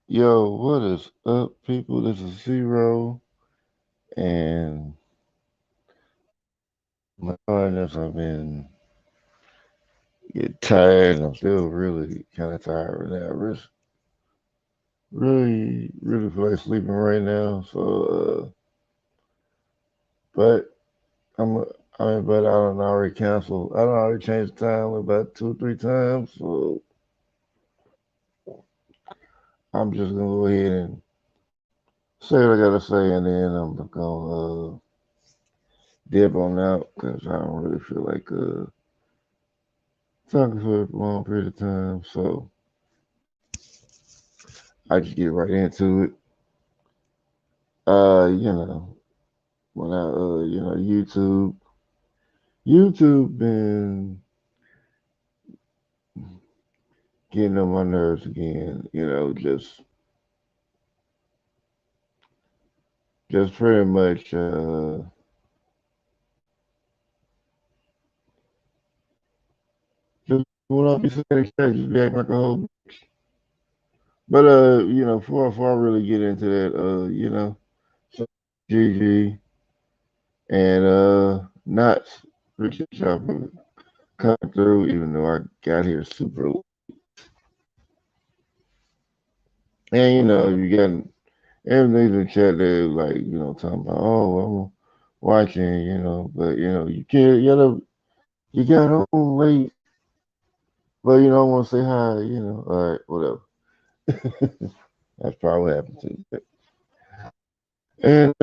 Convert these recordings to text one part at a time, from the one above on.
Yo, what is up, people? This is Zero, and my partners, I've been getting tired, and I'm still really kind of tired right now. Just really feel like sleeping right now. But I'm, but I don't already cancel. I don't already change the time about 2 or 3 times, so I'm just gonna go ahead and say what I gotta say, and then I'm gonna dip on out because I don't really feel like talking for a long period of time. So I just get right into it. You know, when YouTube been getting on my nerves again. Just pretty much, just when I be saying expect, just be acting like a whole. But before I really get into that, so GG and Knots, appreciate y'all for coming through, even though I got here super late. And you got everything's in the chat there, like, talking about, oh, I'm watching, but, you can't, you got home late, but, I want to say hi, all right, whatever. That's probably what happened to you. And,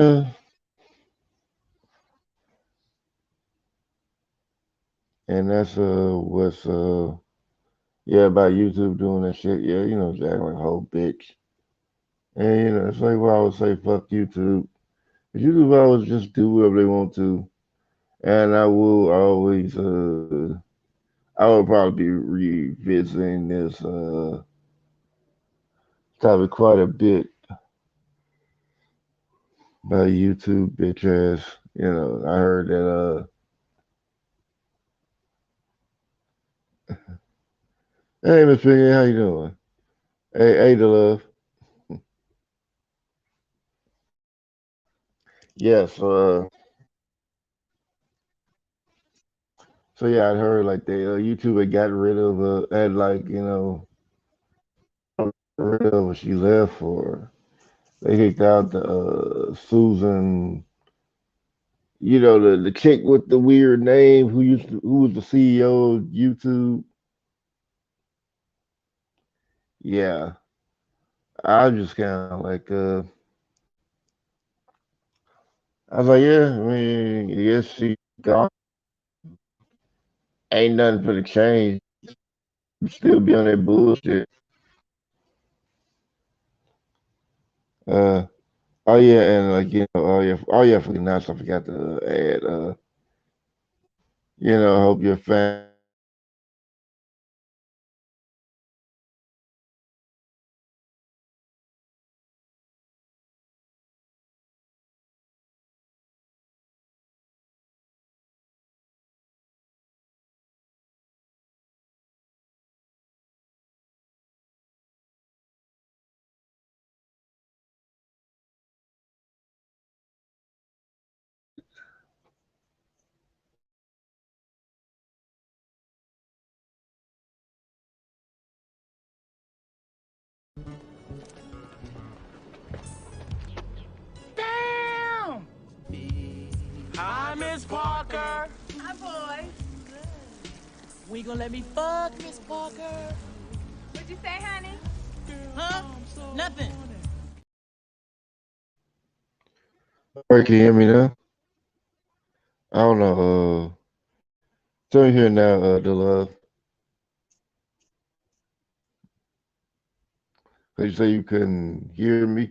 and that's, yeah, about YouTube doing that shit. Yeah, just acting like a whole bitch. And, it's like, well, I would say, fuck YouTube. YouTube always just do whatever they want to. And I will always, I would probably be revisiting this topic quite a bit by YouTube bitch ass. I heard that hey Miss Piggy, how you doing? Hey the love. Yeah, so yeah, I heard like they YouTube had got rid of had like, rid of what she left for. They kicked out the Susan, the chick with the weird name who was the CEO of YouTube. Yeah. I was just kinda like I was like, yeah, I mean, yes, she gone. Ain't nothing for the change. Still be on that bullshit. Uh, oh yeah, and like oh yeah, for nuts, I forgot to add. I hope your family Damn! Hi, Miss Parker. Hi, boy. We gonna let me fuck Miss Parker? What'd you say, honey? Huh? Nothing. All right, can you hear me now? I don't know. Tell me here now, the love. Cause you say you couldn't hear me.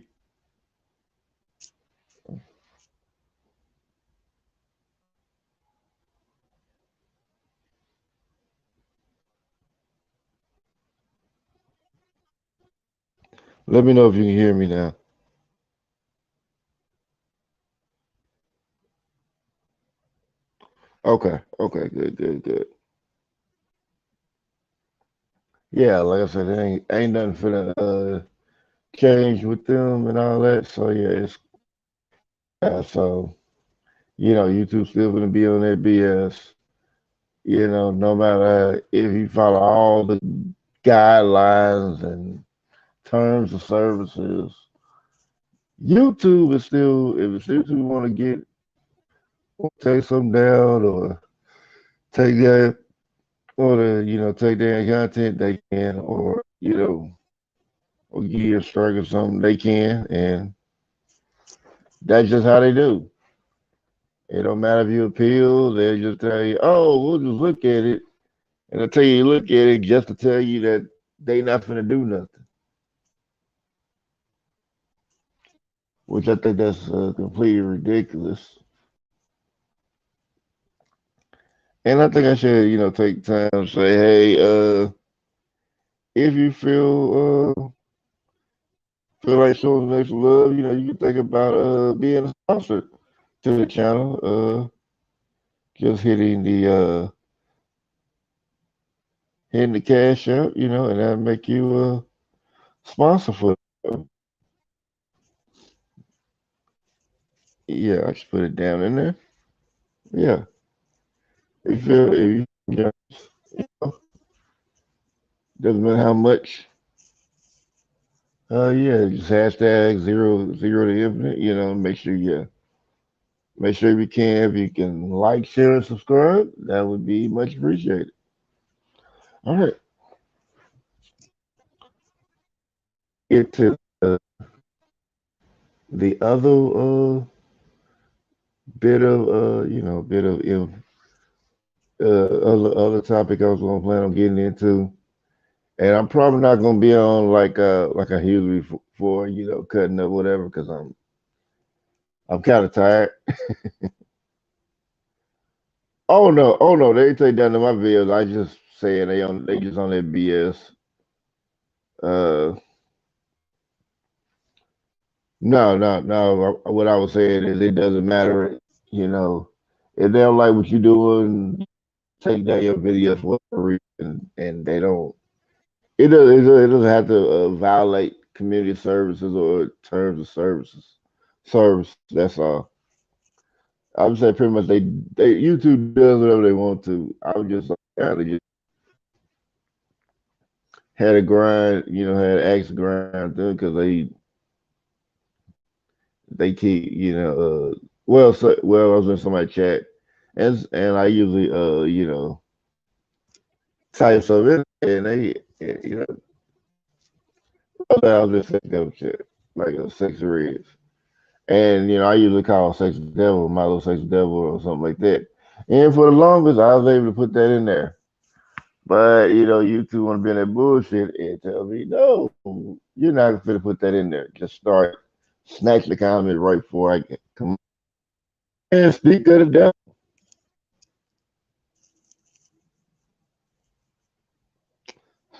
Let me know if you can hear me now. Okay, good. Yeah, like I said, ain't nothing for the changed with them and all that. So yeah, it's so YouTube still gonna be on that BS. No matter if you follow all the guidelines and terms of services, YouTube is still if it's YouTube want to get take something down or take that or take down content they can or give you a strike or something they can and that's just how they do. It don't matter if you appeal, they'll just tell you, oh, we'll just look at it. And I tell you, look at it just to tell you that they not finna do nothing, which I think that's completely ridiculous. And I think I should, take time to say, hey, if you feel like showing some extra love, you can think about being a sponsor to the channel. Just hitting the cash up, and that make you a sponsor for. Yeah, I just put it down in there. Yeah, if you doesn't matter how much. Yeah, just hashtag zero to infinite. Make sure if you can like, share, and subscribe. That would be much appreciated. All right, get to the other bit of other topic I was going to plan on getting into, and I'm probably not going to be on like I usually for cutting up whatever because I'm kind of tired. Oh no, they take down to my videos. I just saying they just on that BS. Uh, no. What I was saying is it doesn't matter. You know, if they don't like what you're doing, take down your videos for whatever reason, and they don't. It doesn't have to violate community services or terms of service. That's all. I would say pretty much they YouTube does whatever they want to. I was just kind of just had a grind, had an axe to grind through because they keep, well, I was in somebody's chat, and I usually, type something in, and I was just saying dumb shit, like a sex reds. And, I usually call sex devil, my little sex devil or something like that. And for the longest, I was able to put that in there. But, you two want to be in that bullshit and tell me, no, you're not going to put that in there. Just start snatch the comment right before I get come and speak of the devil.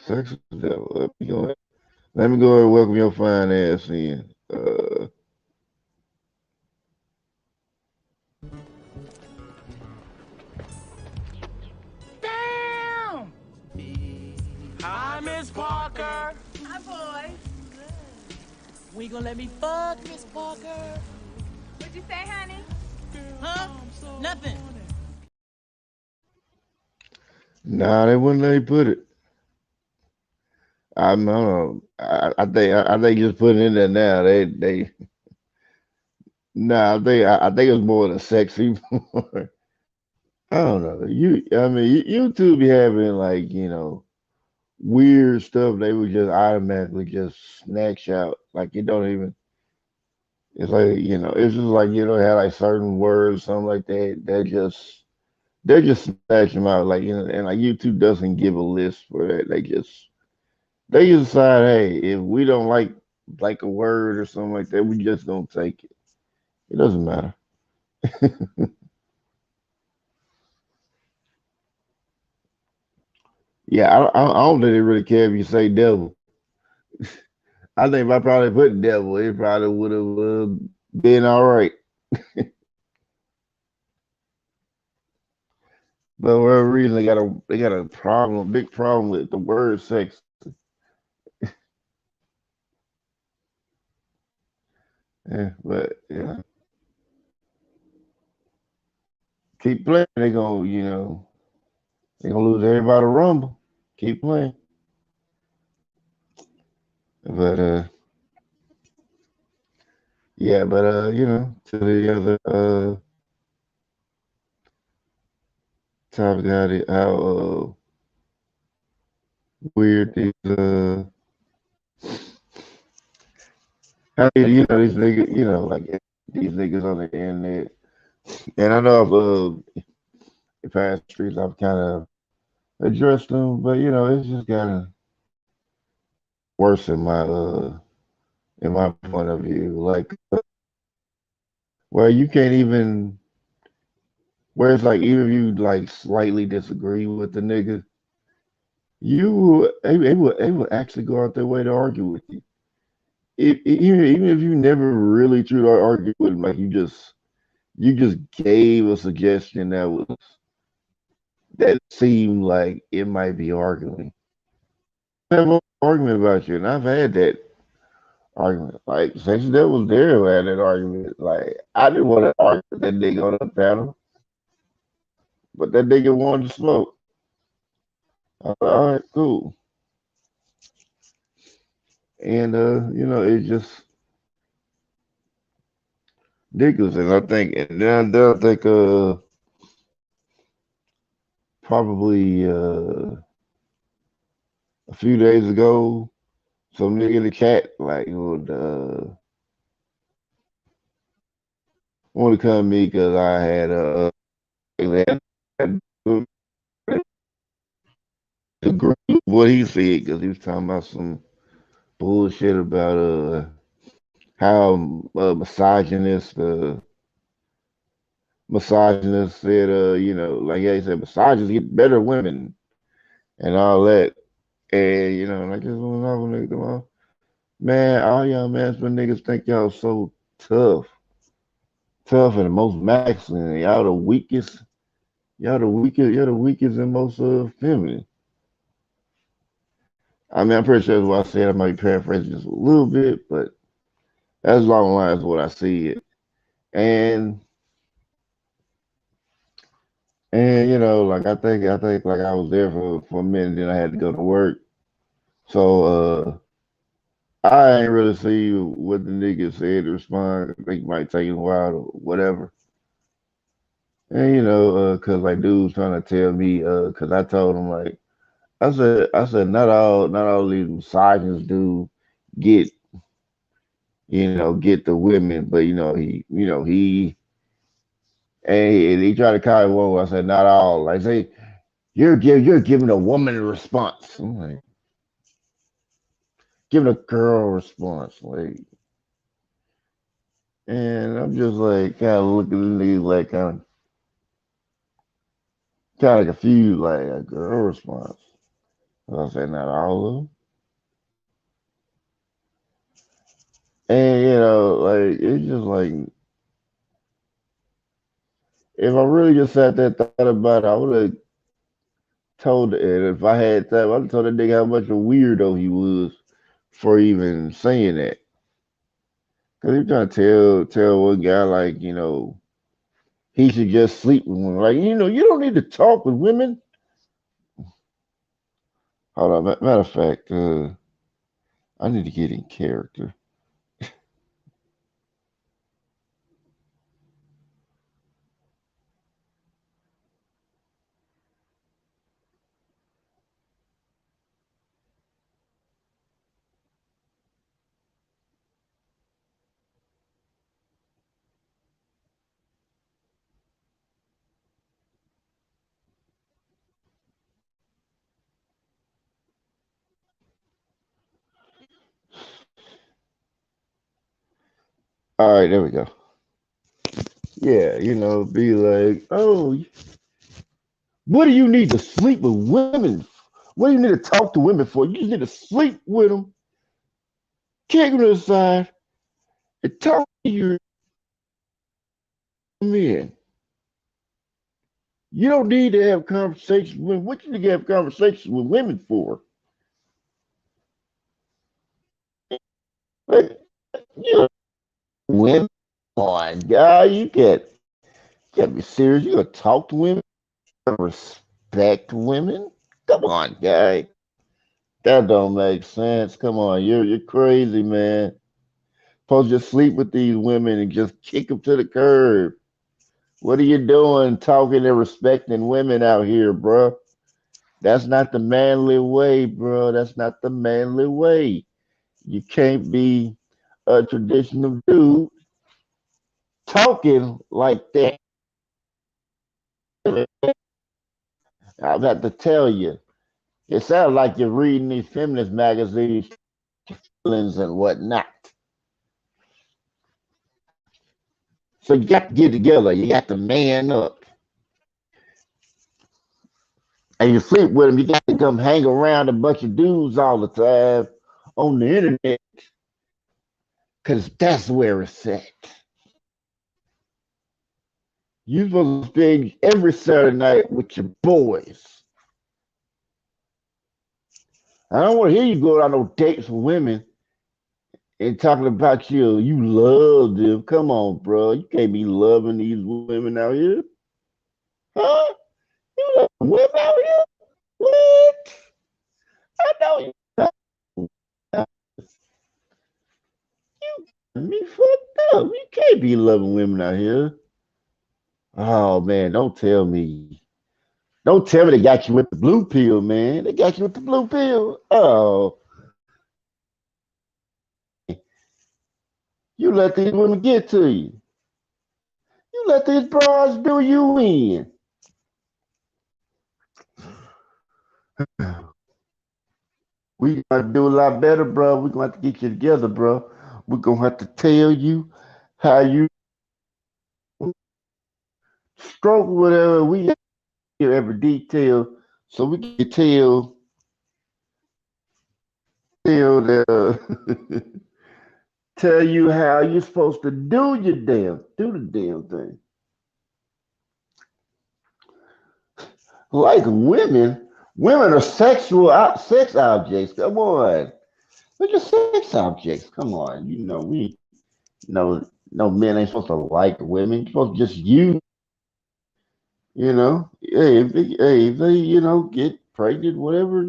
Sex with the devil. Let me go and welcome your fine ass in. Damn! Hi, Miss Parker. Hi, boy. We gonna let me fuck Miss Parker? What'd you say, honey? Huh? Nothing. Nah, they wouldn't let me put it. I don't know. I think just putting it in there now. They nah. I think it's more than sexy. I don't know. I mean, YouTube be having like weird stuff. They would just automatically just snatch out. Like it don't even. It's like it's just like have like certain words, something like that. They just snatch them out. Like and like YouTube doesn't give a list for that. They just decide, hey, if we don't like a word or something like that, we just don't take it. It doesn't matter. Yeah, I don't think they really care if you say devil. I think if I probably put devil, it probably would have been all right. But for whatever reason, they got a problem, a big problem with the word sex. Yeah, but keep playing. They gonna, they gonna lose everybody rumble. Keep playing. But yeah, but to the other topic, how weird these how these niggas, like these niggas on the internet. And I know in past streets I've kind of addressed them, but it's just kind of worse in my point of view. Like, well, you can't even. Where it's like even if you like slightly disagree with the nigga, they will actually go out their way to argue with you. Even if you never really truly argue with him, like you just gave a suggestion that seemed like it might be arguing. Have an argument about you, and I've had that argument. Like since that was there, I had that argument. Like I didn't want to argue with that nigga on the panel, but that nigga wanted to smoke. I was like, all right, cool. And it's just ridiculous. And then I think probably a few days ago, some nigga in the chat like would want to come to me because I had agree with what he said because he was talking about some bullshit about how misogynist said like yeah he said misogynists get better women and all that. And and I just went off and them off. Man, all y'all masculine niggas think y'all so tough, tough and the most masculine. Y'all the weakest. You're the weakest and most feminine. I mean, I'm pretty sure that's what I said. I might be paraphrasing just a little bit, but that's along the lines of what I see it. And like I think like I was there for a minute, then I had to go to work. So I ain't really see what the nigga said to respond. I think it might take a while or whatever. And cause like dudes trying to tell me, cause I told him like I said not all these misogynists do get get the women, but and he tried to call it whoa. I said not all. Like say you're giving a woman a response. I'm like giving a girl a response, like, and I'm just like kind of looking at these like kind of confused, like a girl response. So I said not all of them, and like it's just like if I really just sat there thought about it, I would have told and if I had time, I'd have told that nigga how much a weirdo he was for even saying that. Cause he trying to tell one guy like, he should just sleep with women. Like, you don't need to talk with women. Hold on, matter of fact, I need to get in character. All right, there we go. Yeah, be like, oh, what do you need to sleep with women? What do you need to talk to women for? You just need to sleep with them, kick them to the side, and talk to your men. You don't need to have conversations with what you need to have conversations with women for. Like, you know, Women, on, guy, you gotta be serious. You gotta talk to women, respect women. Come on, guy. That don't make sense. Come on, you're crazy, man. Supposed to just sleep with these women and just kick them to the curb. What are you doing talking and respecting women out here, bro? That's not the manly way, bro. That's not the manly way. You can't be a traditional dude talking like that. I've had to tell you. It sounds like you're reading these feminist magazines, feelings and whatnot. So you got to get together. You got to man up. And you sleep with them. You got to come hang around a bunch of dudes all the time on the internet because that's where it's at. You're supposed to spend every Saturday night with your boys. I don't want to hear you go on no dates with women and talking about you love them. Come on, bro. You can't be loving these women out here. Huh? You love women out here? What? I know you. Me fucked up. You can't be loving women out here. Oh man, don't tell me. Don't tell me they got you with the blue pill, man. They got you with the blue pill. Oh, you let these women get to you. You let these bras do you in. We gotta do a lot better, bro. We're gonna have to get you together, bro. We're gonna have to tell you how you stroke whatever. We hear every detail, so we can tell the tell you how you're supposed to do the damn thing. Like women are sex objects. Come on, they're just sex objects. Come on, no men ain't supposed to like women. You're supposed to just use. If they get pregnant, whatever,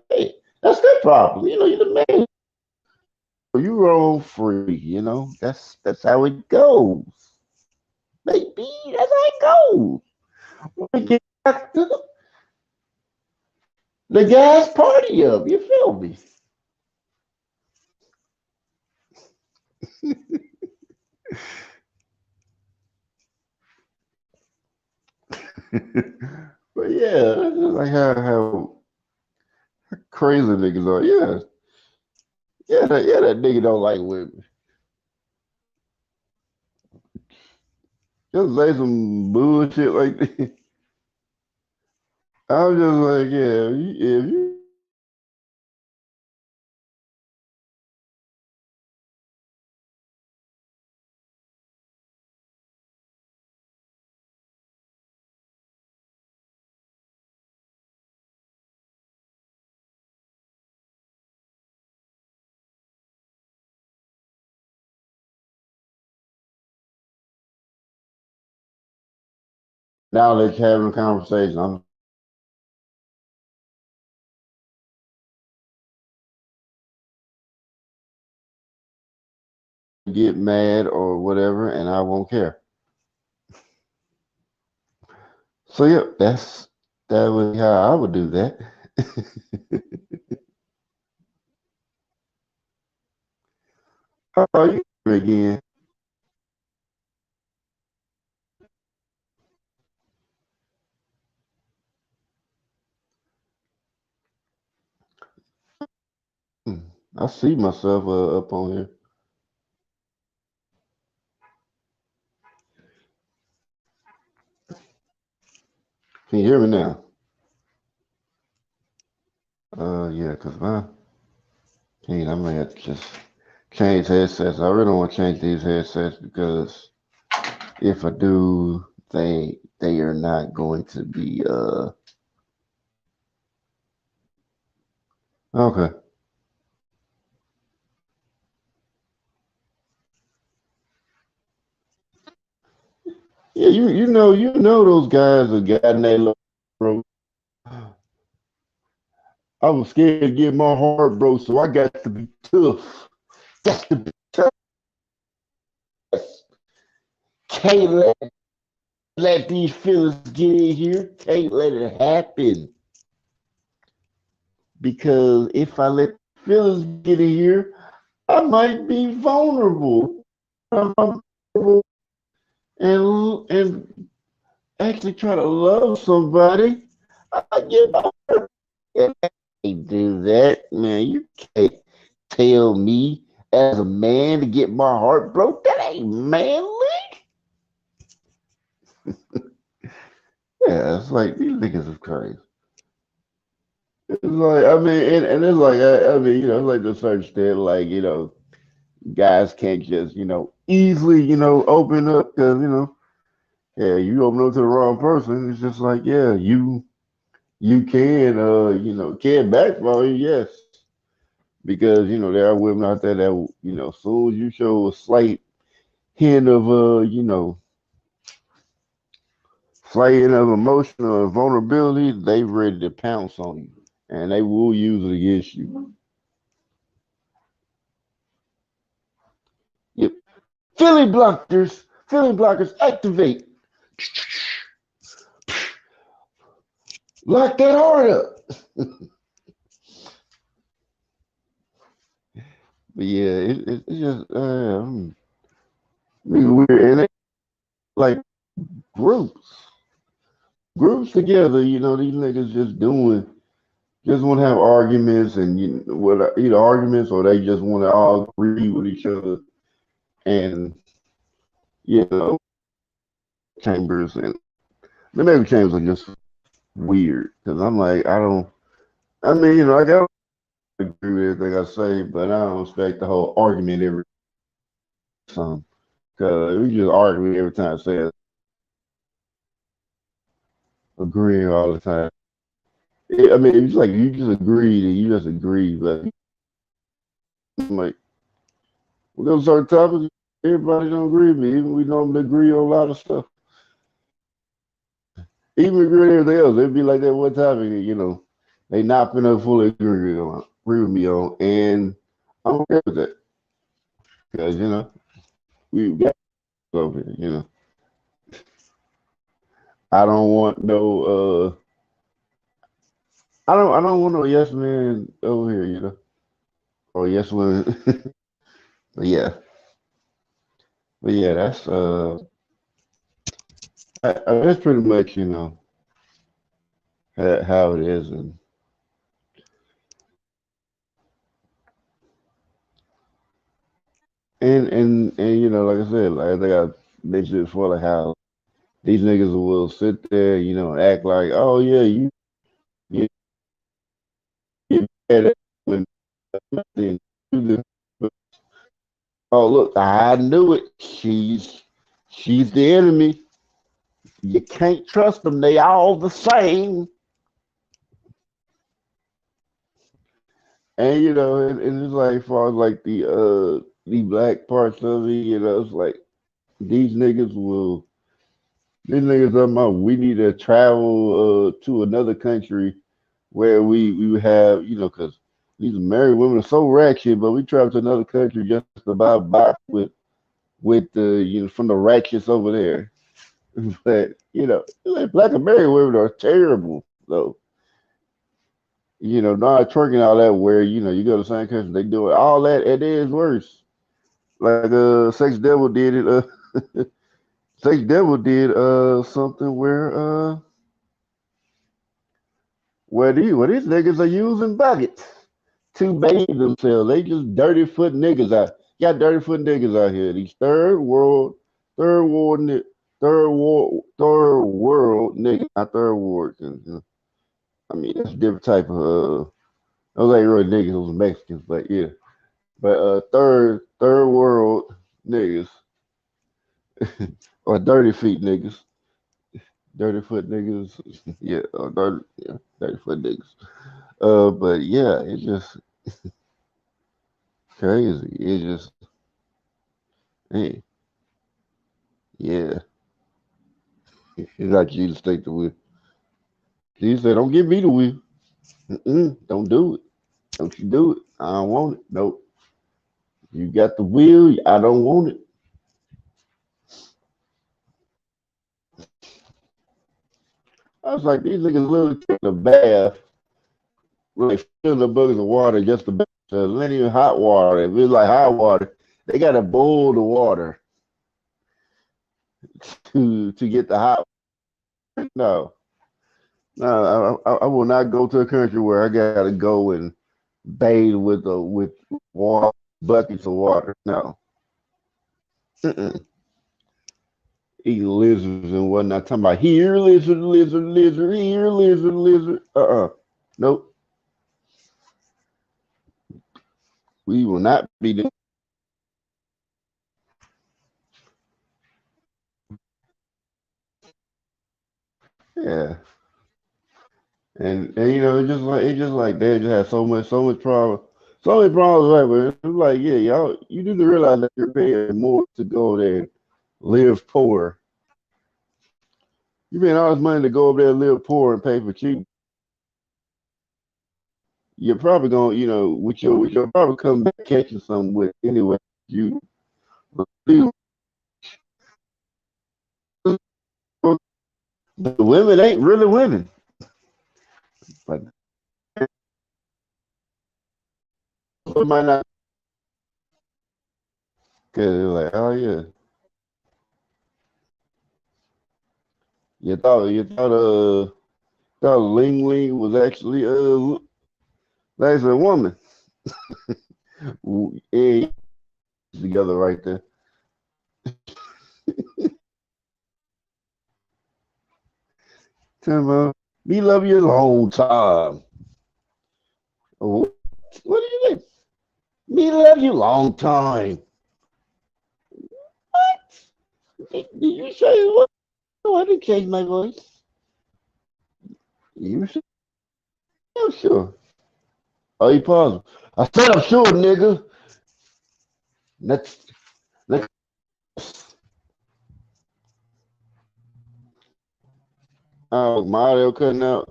hey, that's their problem. You're the man. You roam free. That's how it goes, baby. That's how it goes. We get back to the guys' party up. You feel me? But yeah, that's just like how crazy niggas are. Yeah, that nigga don't like women. Just say some bullshit like that. I'm just like, yeah, if you now that you're having a conversation, I'm gonna get mad or whatever, and I won't care. So yeah, that was how I would do that. How are you again? Hmm, I see myself up on here. Can you hear me now? Yeah, cause my can't. I may have to just change headsets. I really don't want to change these headsets because if I do, they are not going to be okay. Yeah, you know those guys that got in that little bro. I was scared to get my heart broke, so I got to be tough. Got to be tough. Can't let these feelings get in here. Can't let it happen. Because if I let feelings get in here, I might be vulnerable. I'm vulnerable and actually try to love somebody. I get my heart. And I can't do that, man. You can't tell me as a man to get my heart broke. That ain't manly. Yeah, it's like these niggas is crazy. It's like I mean, and it's like I mean, it's like to a certain extent, like guys can't just easily open up because yeah, you open up to the wrong person. It's just like yeah, you can can backfire you, yes, because there are women out there that as soon as you show a slight hint of slight hint of emotional vulnerability, they ready to pounce on you, and they will use it against you. Yep. Philly blockers activate. Lock that heart up. But yeah, it's just weird, and they like groups, groups together. These niggas just want to have arguments, and either arguments or they just want to all agree with each other, and you know, chambers and the echo chambers are just weird because I'm like I don't. I mean, I got to agree with everything I say, but I don't expect the whole argument every time. Because we just argue every time, say agreeing all the time. I mean, it's like you just agree and you just agree, but I'm like, we're gonna start topics. Everybody don't agree with me. Even we don't agree on a lot of stuff. Even agree on everything else. It'd be like that one topic, they not gonna fully agree with me on, and I'm okay with that because we got over here. I don't want no. I don't want no yes man over here. Or yes woman. But yeah, that's that's pretty much how it is, and like I said, like I think I mentioned it before, like how these niggas will sit there, and act like, oh yeah, you get mad at when nothing. Oh look, I knew it. She's the enemy. You can't trust them. They all the same. And and it's like as far as like the black parts of it, it's like these niggas will these niggas talking about we need to travel to another country where we would have because these married women are so ratchet, but we travel to another country just to buy a box with the from the ratchets over there. But like black and married women are terrible though. Not twerking all that where you go to the same country, they do it all that and it is worse. Like Sex Devil did it. Sex Devil did something where these niggas are using buckets to bathe themselves. They just dirty foot niggas out. Got dirty foot niggas out here. These third world, third world niggas, not third world. I mean, that's a different type of. Those ain't really niggas. Those are Mexicans, but yeah. But third world niggas or dirty feet niggas, dirty foot niggas. Yeah, or dirty foot niggas. But yeah, it's just crazy. It's just, hey, yeah. He's like, Jesus, take the wheel. Jesus said, don't give me the wheel. Don't do it. Don't you do it. I don't want it. Nope. You got the wheel. I don't want it. I was like, these niggas literally taking a bath, like filling the buckets of water just to bath. So it ain't even hot water. If it's like hot water, they got to boil the water to get the hot. No, no, I will not go to a country where I got to go and bathe with water, buckets of water. No, mm-mm. Eating lizards and whatnot. Talking about here lizard, lizard, lizard, here lizard, lizard. Nope. We will not be doing. Yeah, and you know it's just like they just have so much problem, so many problems. Like, but it's like yeah, y'all, you need to realize that you're paying more to go there and live poor. You paying all this money to go over there and live poor and pay for cheap. You're probably gonna, with your probably come back catching something with anyway. You, the women ain't really women, but it might not. Cause they're like, oh yeah, you thought Ling Ling was actually a woman. Yeah, together right there. Tell me, me love you a long time. Oh, what do you think? Me love you long time. Did you say what? No, I didn't change my voice. You said, I'm sure. Oh, you paused. I said I'm sure, nigga. Let's let's. Oh, my audio cutting out.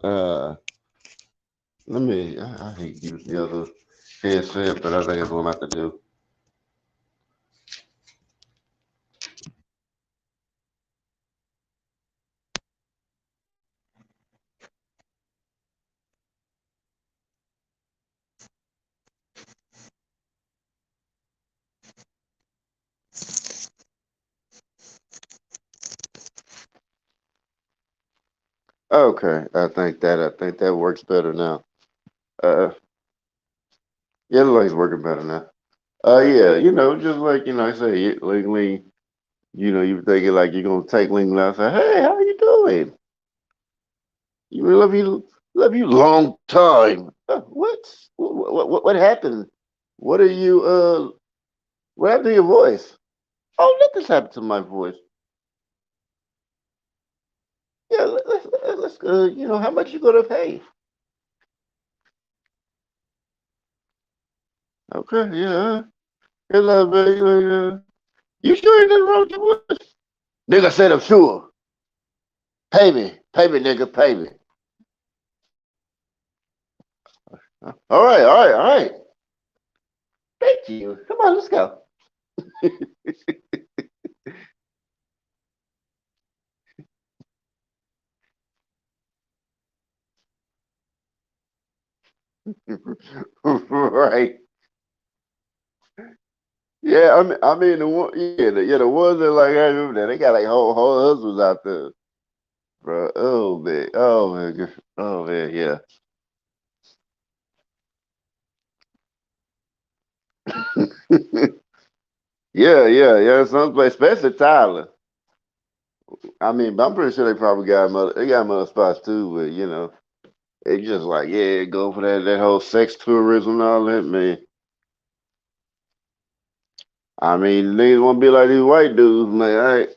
Let me. I hate using the other headset, but I think that's what I'm about to do. Okay, I think that works better now. Yeah, it looks like it's working better now. Yeah, just like I say, Ling Ling. You thinking like you're gonna take Ling Ling out and say, "Hey, how you doing? You love you long time." What? What happened? What are you? What happened to your voice? Oh, nothing's happened to my voice. Yeah, let's how much you gonna pay? Okay, yeah. Hello, baby. You sure you didn't wrong your voice? Nigga said I'm sure. Pay me, nigga, pay me. All right, all right, all right. Thank you. Come on, let's go. Right. Yeah, I mean the one, the ones that like I remember that they got like whole husbands out there, bro. Oh man, oh man, yeah, yeah. Some place, especially Tyler. I mean, but I'm pretty sure they probably got other spots too, but it's just like go for that whole sex tourism and all that, man. I mean, niggas want to be like these white dudes, man. All right,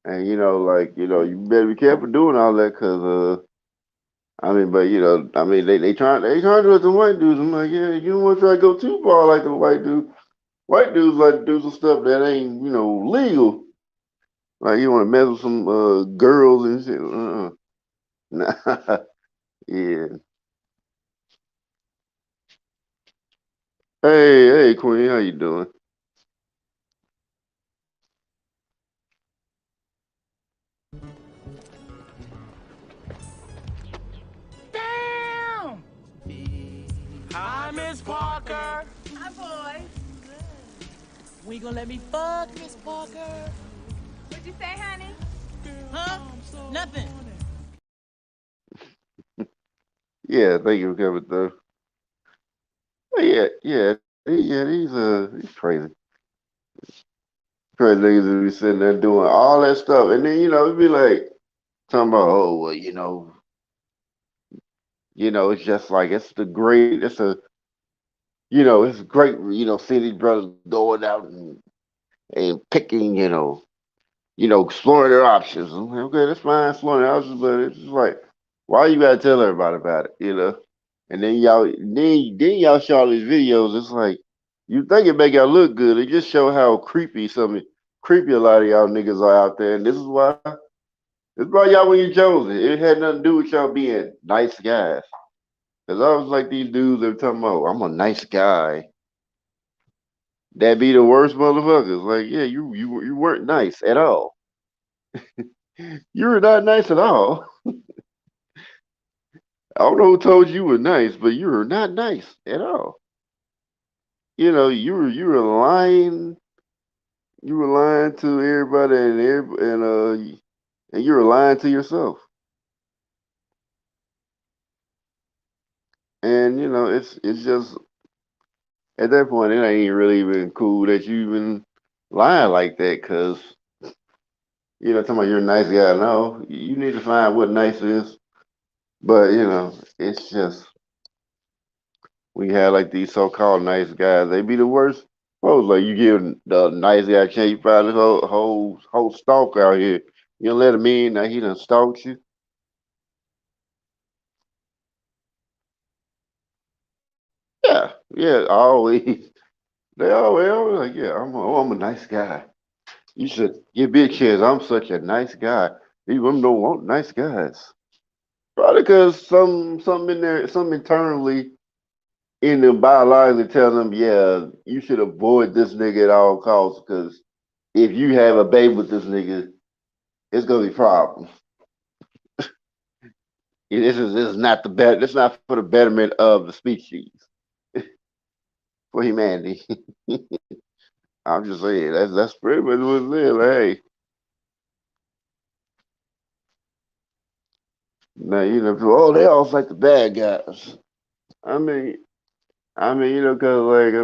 and like you better be careful doing all that, cause I mean, but I mean, they trying to do it to white dudes. I'm like, yeah, you don't want to try to go too far like the white dude. White dudes like to do some stuff that ain't legal. Like you want to mess with some girls and shit. Nah. Yeah. Hey, hey, Queen, how you doing? Damn! Hi, Miss Parker. Hi, boys. We gonna let me fuck Miss Parker? What'd you say, honey? Huh? Nothing. Yeah, thank you for coming through. Oh, yeah, yeah, he's crazy. Crazy niggas that be sitting there doing all that stuff, and then it'd be like talking about, oh well, it's just like it's great, seeing these brothers going out and picking, exploring their options. I'm like, okay, that's fine, exploring their options, but it's just like, why you gotta tell everybody about it? And then y'all show all these videos. It's like you think it make y'all look good. It just show how creepy a lot of y'all niggas are out there. And this is why it's about y'all when you chosen. It had nothing to do with y'all being nice guys. Cause I was like these dudes that were talking about, I'm a nice guy. That be the worst motherfuckers. Like, yeah, you weren't nice at all. You were not nice at all. I don't know who told you were nice, but you were not nice at all. You were lying to everybody and you were lying to yourself. And it's just at that point it ain't really even cool that you even lying like that, cause talking about you're a nice guy. No, you need to find what nice is. But it's just we have like these so-called nice guys. They be the worst. Oh, like you give the nice guy a chance, you find this whole stalk out here. You don't let him in. Now he done stalked you. Yeah, yeah, always. They always like, yeah, I'm a nice guy. You should give me a chance. I'm such a nice guy. These women don't want nice guys. Probably because something in there, something internally in them biologically telling them, yeah, you should avoid this nigga at all costs because if you have a baby with this nigga, it's gonna be problems. This is not the better. This is not for the betterment of the species, for humanity. I'm just saying that's pretty much what it is. Like, hey, now people, oh, they all like the bad guys. I mean, cause like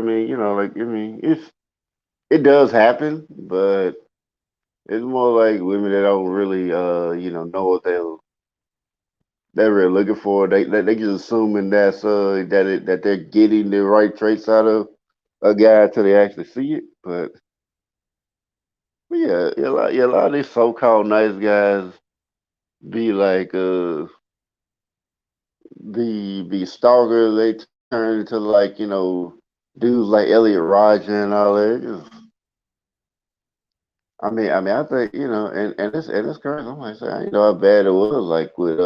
it does happen, but it's more like women that don't really know what they're really looking for. They just assuming that they're getting the right traits out of a guy until they actually see it. But yeah, a lot of these so-called nice guys be like the stalkers. They turn into like dudes like Elliot Rodger and all that. I think and it's crazy. I'm like, say, I ain't know how bad it was. Like with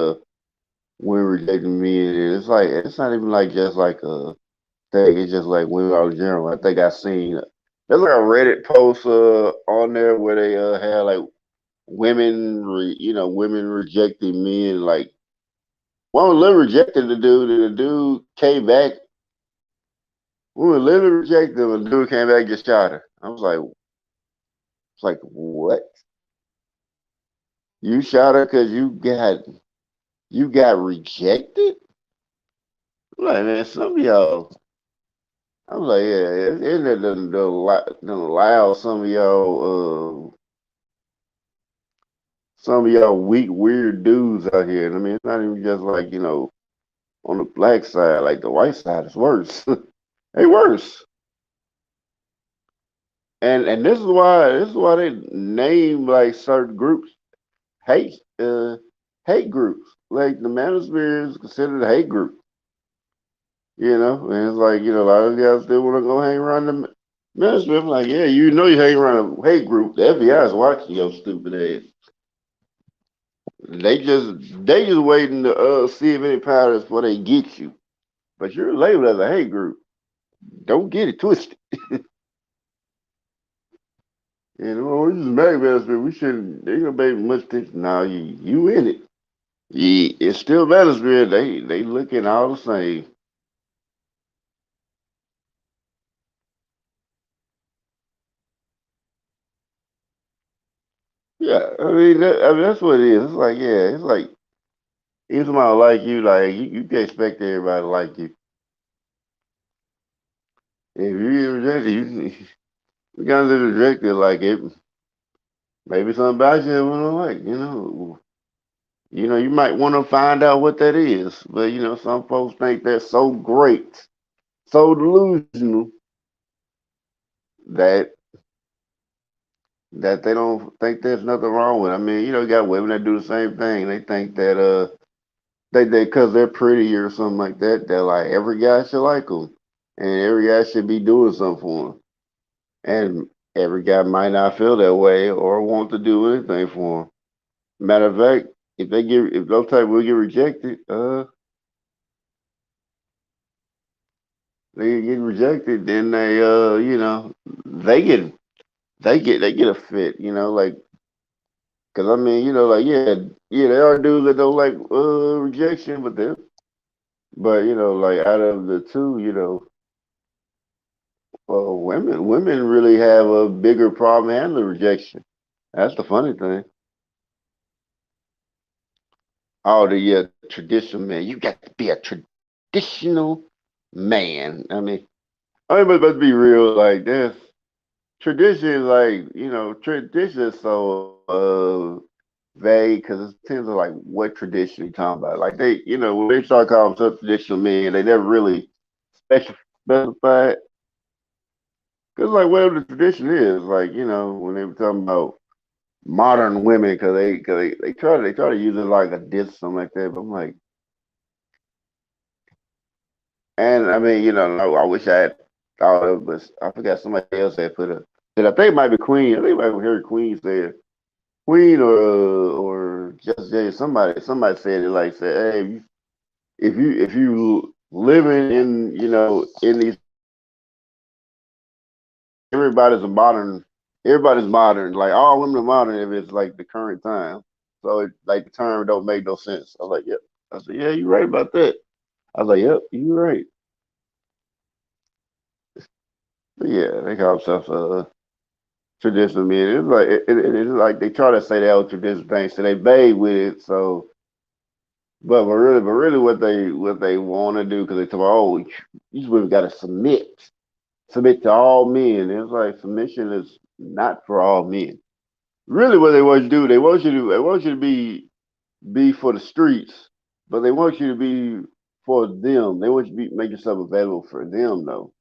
women rejecting me, and it's like it's not even like just like a thing. It's just like women all in general. I think I seen there's like a Reddit post on there where they had like women rejecting men. Like one literally rejected the dude, and the dude came back. Woman literally rejected him, and the dude came back and just shot her. I was like, it's like what? You shot her because you got rejected? I'm like, man, some of y'all. I'm like, yeah, isn't it the allow some of y'all weak, weird dudes out here. And I mean, it's not even just like on the black side, like the white side is worse. They worse. And this is why they name like certain groups hate hate groups. Like the manosphere is considered a hate group. And it's like a lot of guys still want to go hang around them. Man, so I'm like, yeah, you know you hang around a hate group. The FBI is watching your stupid ass. They just waiting to see if any patterns before they get you. But you're labeled as a hate group. Don't get it twisted. You know, we just mad management. We shouldn't. They gonna pay much attention. Now you in it. It's still management. They looking all the same. Yeah, I mean that's what it is. It's like yeah, it's like if somebody like you can expect everybody to like you. If you get rejected, you gotta get rejected. Like it, maybe something about you we don't like. You might want to find out what that is. But some folks think that's so great, so delusional that they don't think there's nothing wrong with it. I mean, you got women that do the same thing. They think that they because they're pretty or something like that. They're like every guy should like them, and every guy should be doing something for them. And every guy might not feel that way or want to do anything for them. Matter of fact, if those type will get rejected, they get rejected, then they they get a fit. Like because I mean, like yeah, there are dudes that don't like rejection, but like out of the two, well, women really have a bigger problem handling rejection. That's the funny thing. Oh, the traditional man. You got to be a traditional man. I mean, but let's be real. Like this tradition is like tradition is so vague because it depends on like what tradition you talking about. Like when they start calling themselves traditional men, they never really specify. Cause like whatever the tradition is, like when they were talking about modern women, cause they try to use it like a diss or something like that. But I'm like, and I mean I wish I had thought of, but I forgot somebody else had put up. And I think it might be Queen. I think it might be Harry Queen said Queen or just yeah, somebody said it like said, hey, if you living in in these everybody's a modern. Everybody's modern. Like all women are modern if it's like the current time. So like the term don't make no sense. I was like, yep. I said, yeah, you're right about that. I was like, yep, you're right. But yeah, they call themselves traditional men. It's like it's like they try to say they old traditional things, so they vague with it. So, but really, what they want to do because they talk about these women got to submit to all men. It's like submission is not for all men. Really, what they want you to do, they want you to be for the streets, but they want you to be for them. They want you to make yourself available for them, though.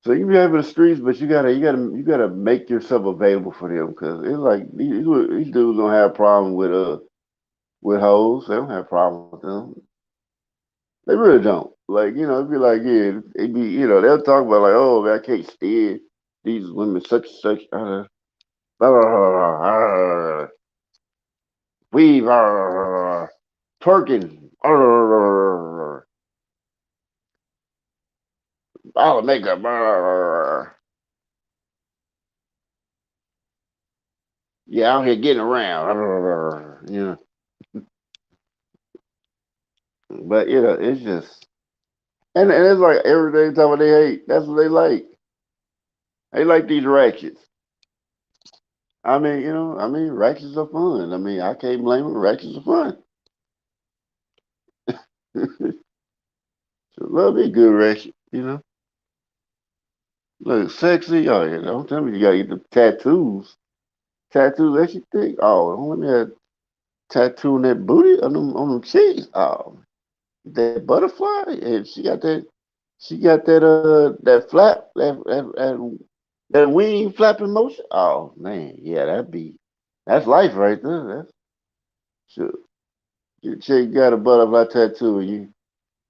So you be having the streets, but you gotta make yourself available for them because it's like these dudes don't have a problem with hoes. They don't have a problem with them. They really don't. Like it'd be like yeah, it be they'll talk about like oh man, I can't stand these women such and such. Weave twerking. All the makeup. Yeah, out here getting around. But it's just and it's like everything time what they hate. That's what they like. They like these ratchets. I mean, ratchets are fun. I mean, I can't blame them. Ratchets are fun. So love me a good ratchet. Look sexy. Oh yeah, don't tell me you gotta get the tattoos. Tattoos that you think? Oh, don't let me have tattoo on that booty on them cheeks. Oh, that butterfly. And she got that flap that wing flapping motion. Oh man, yeah, that's life right there. That's sure. Your chick got a butterfly tattoo, and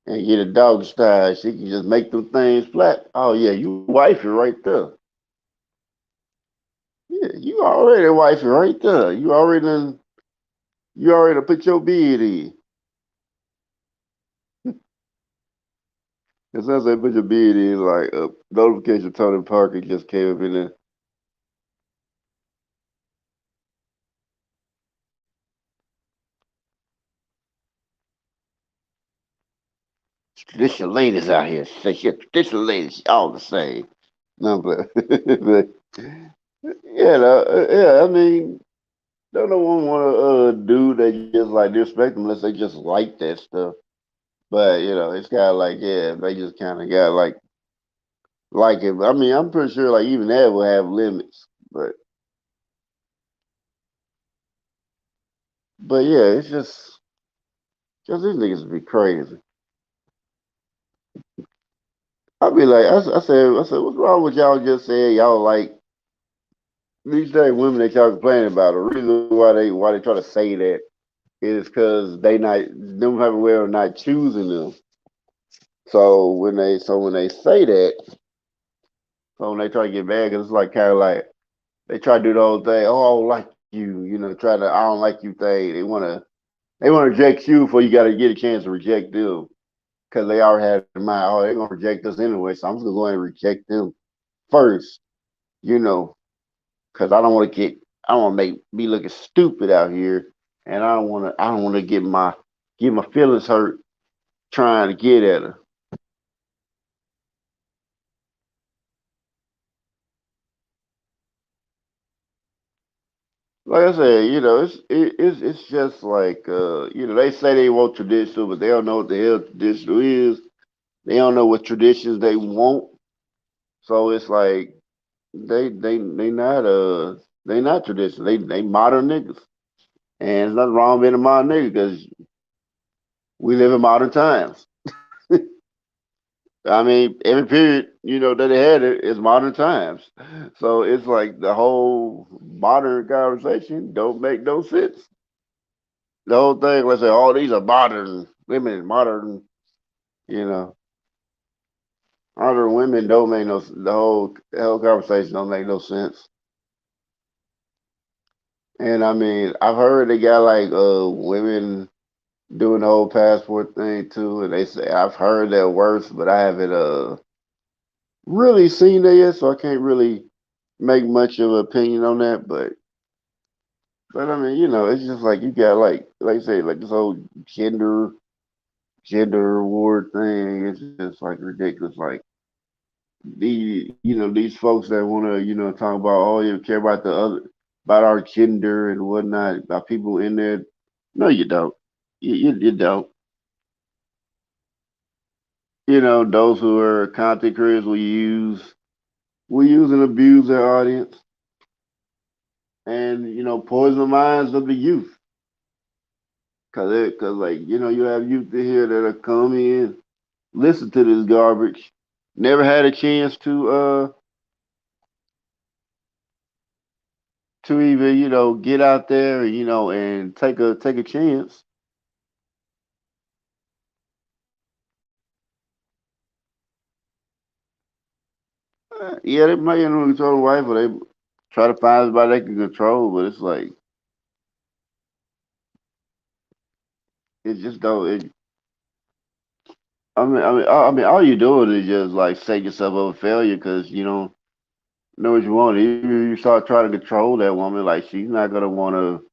and get a dog style. She can just make them things flat. Oh yeah, you wifey right there. Yeah, you already wifey right there. You already put your bid in. As soon as I put your bid in, like a notification Tony Parker just came up in there. Traditional ladies out here. Say shit, traditional ladies, all the same. No, but, but yeah, yeah. I mean, don't no one want to do they just like disrespect them unless they just like that stuff. But it's kind of like yeah, they just kind of got like it. I mean, I'm pretty sure like even that will have limits. But yeah, it's just these niggas be crazy. I be like, I said, what's wrong with y'all just saying y'all like these dang women that y'all complaining about? The reason why they try to say that is because they not them having way of not choosing them. So when they say that, so when they try to get mad, cause it's like kind of like they try to do the whole thing. Oh, I don't like you, try to I don't like you thing. They wanna reject you before you got to get a chance to reject them, cause they already had in mind. Oh, they're gonna reject us anyway, so I'm just gonna go ahead and reject them first, you know, cause I don't want to make me looking stupid out here, and I don't want to get my feelings hurt trying to get at her. Like I said, it's just like they say they want traditional, but they don't know what the hell traditional is. They don't know what traditions they want. So it's like they not traditional. They modern niggas, and there's nothing wrong being a modern nigga because we live in modern times. I mean, every period that they had it is modern times. So it's like the whole modern conversation don't make no sense. The whole thing, let's say, all these are modern women, you know, modern women don't make no. The whole conversation don't make no sense. And I mean, I've heard they got like women doing the whole passport thing too, and they say I've heard that worse, but I haven't really seen that yet, so I can't really make much of an opinion on that. But I mean, it's just like you got like I say, like this whole gender award thing. It's just like ridiculous. Like these folks that want to talk about you care about the other about our gender and whatnot about people in there. No, you don't. You don't. Those who are content creators will use and abuse their audience and poison the minds of the youth. Cause like you have youth in here that'll come in, listen to this garbage, never had a chance to even get out there and take a chance. Yeah, they might control the wife, but they try to find somebody they can control. But it's like it just don't. I mean, all you doing is just like set yourself up for failure because you don't know what you want. Even if you start trying to control that woman, like she's not gonna want to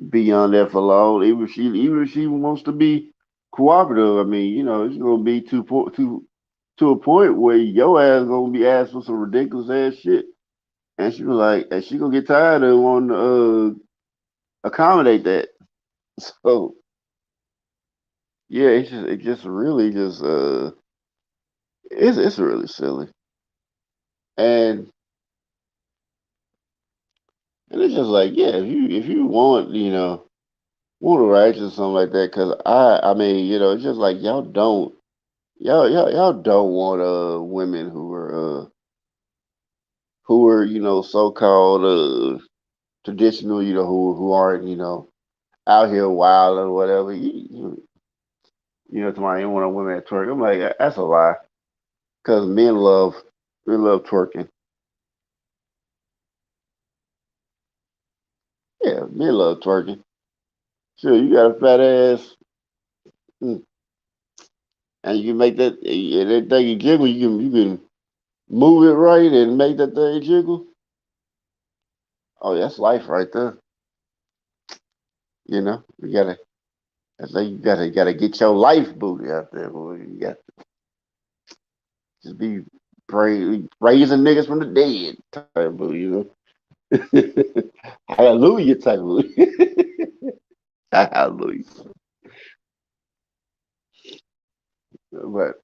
be on there for long. Even if she wants to be cooperative, I mean, it's gonna be to a point where your ass gonna be asked for some ridiculous ass shit, and she gonna get tired of wanting to accommodate that. So yeah, it just really just it's really silly, and and it's just like yeah, if you want a rights or something like that, because I mean it's just like y'all don't want women who are so called traditional who aren't out here wild or whatever. Tomorrow you want a women at twerk. I'm like, that's a lie. Because men love twerking. Yeah, men love twerking. Sure, you got a fat ass, mm, and you can make that thing jiggle. You can move it right and make that thing jiggle. Oh, that's life right there. You gotta. That's like you gotta get your life booty out there, boy. You got to just be raising niggas from the dead type booty. Hallelujah type booty. Hallelujah. But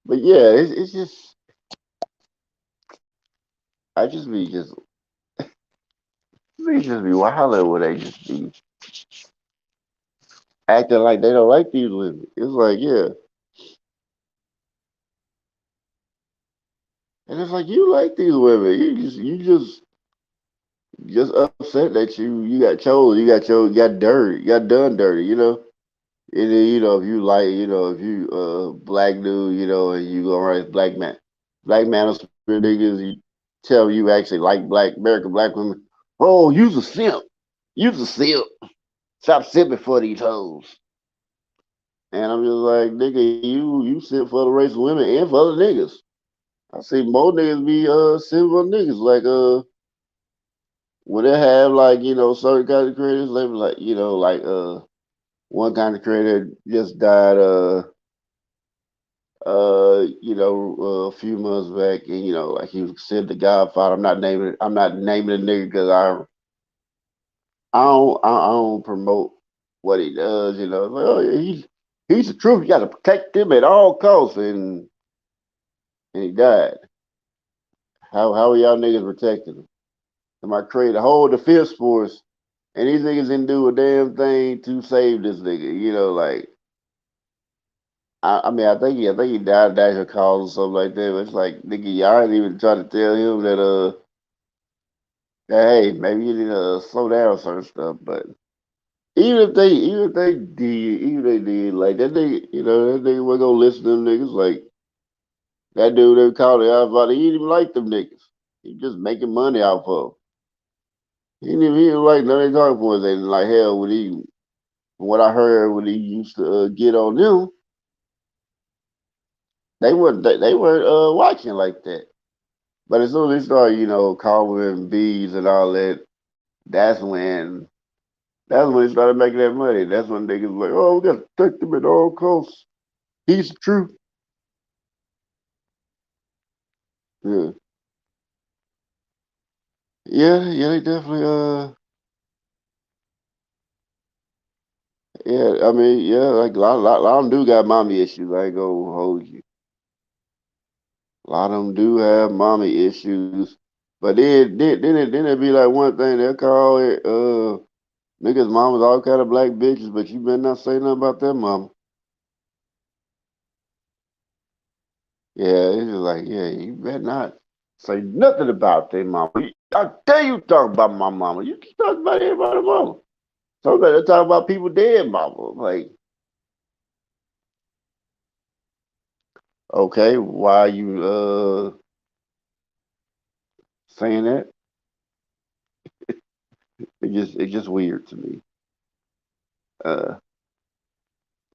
but yeah, it's just I just be just they just be wilding where they just be acting like they don't like these women. It's like, yeah. And it's like you like these women. You just upset that you got chose, you got dirty, you got done dirty, And then, if you like, if you black dude, and you go around black manosphere niggas, you tell you actually like black women. Oh, you's a simp. You's a simp. Stop simping for these hoes. And I'm just like, nigga, you simp for the race of women and for other niggas. I see more niggas be simp for niggas. Like when they have like, certain kind of creators, they be like, like one kind of creator just died a few months back, and like he was considered the Godfather. I'm not naming the nigga because I don't promote what he does. It's like, oh yeah, he's the truth. You got to protect him at all costs, and he died. How are y'all niggas protecting him? Somebody create a whole defense force, and these niggas didn't do a damn thing to save this nigga. Like I mean, I think he died of natural cause or something like that. But it's like, nigga, y'all ain't even trying to tell him that hey, maybe you need to slow down on certain stuff. But even if they did, like that nigga, that nigga wasn't gonna listen to them niggas. Like that dude they called it out about, he didn't even like them niggas. He just making money off of 'em. He didn't like none of they talking points. And like hell, from what I heard, when he used to get on them, they weren't watching like that. But as soon as they started, calling bees and all that, that's when that's when they started making that money. That's when niggas was like, oh, we gotta protect him at all costs. He's the truth. Yeah. Yeah, they definitely yeah, I mean, yeah, like a lot of them do got mommy issues. I ain't gonna hold you. A lot of them do have mommy issues. But then it be like one thing they'll call it niggas mamas all kind of black bitches, but you better not say nothing about that mama. Yeah, it's just like, yeah, you better not say nothing about their mama. I tell you talk about my mama. You keep talking about everybody's mama. So better talk about people dead mama. Like, okay, why are you saying that? It's just weird to me. Uh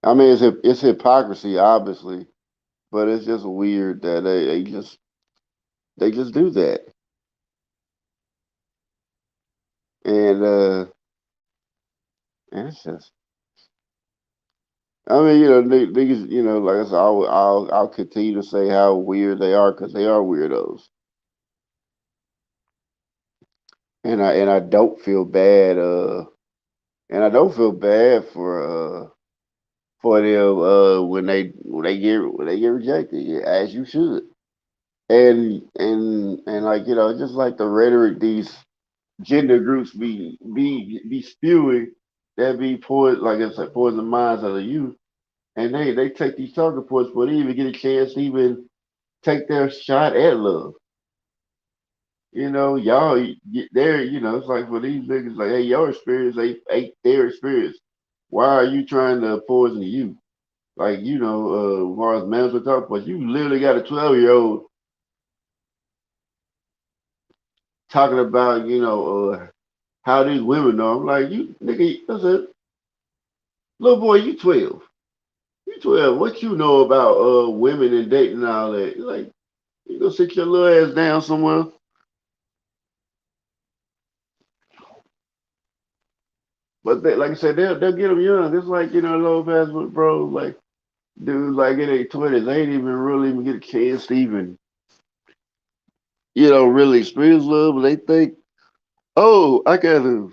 I mean it's hypocrisy, obviously, but it's just weird that they just do that. And and it's just I mean, niggas, like I said, I'll continue to say how weird they are because they are weirdos, and I don't feel bad, and I don't feel bad for them when they get rejected, yeah, as you should, and like just like the rhetoric these gender groups be spewing that be like I said, poison the minds of the youth, and they take these talking points, but they even get a chance to even take their shot at love. Y'all get there, it's like for these niggas, like, hey, your experience ain't their experience. Why are you trying to poison you? Like, as far as mental talk, but you literally got a 12-year-old talking about, how these women are. I'm like, you nigga, I said, little boy, you 12. You 12. What you know about women and dating and all that? Like, you go sit your little ass down somewhere. But they, like I said, they'll get them young. It's like, low pass with bro, like dudes like in their 20s, they ain't even really even get a chance to even, really experience love. But they think, oh, I gotta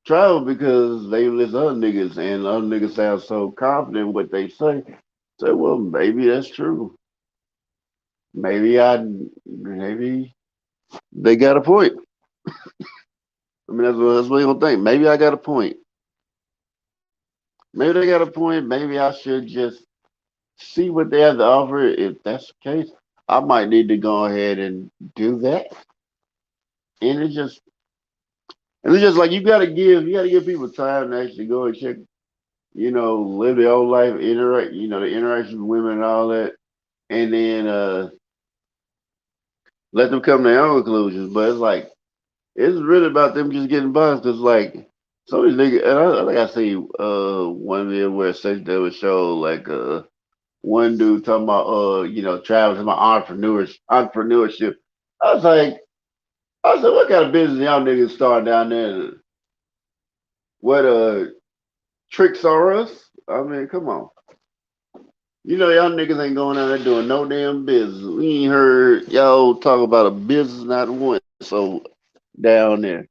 travel because they listen to other niggas and other niggas sound so confident in what they say. Say, well, maybe that's true. Maybe they got a point. I mean, that's what you gonna think. Maybe I got a point. Maybe they got a point. Maybe I should just see what they have to offer. If that's the case, I might need to go ahead and do that. And it's just like you gotta give people time to actually go and check, live their own life, interact, the interaction with women and all that, and then let them come to their own conclusions. But it's like it's really about them just getting buzzed. Cause like some of these niggas, and I think I see one video where sex that would show like one dude talking about traveling about entrepreneurship. I was like, what kind of business y'all niggas start down there? What tricks are us? I mean, come on. Y'all niggas ain't going out there doing no damn business. We ain't heard y'all talk about a business not once. So down there,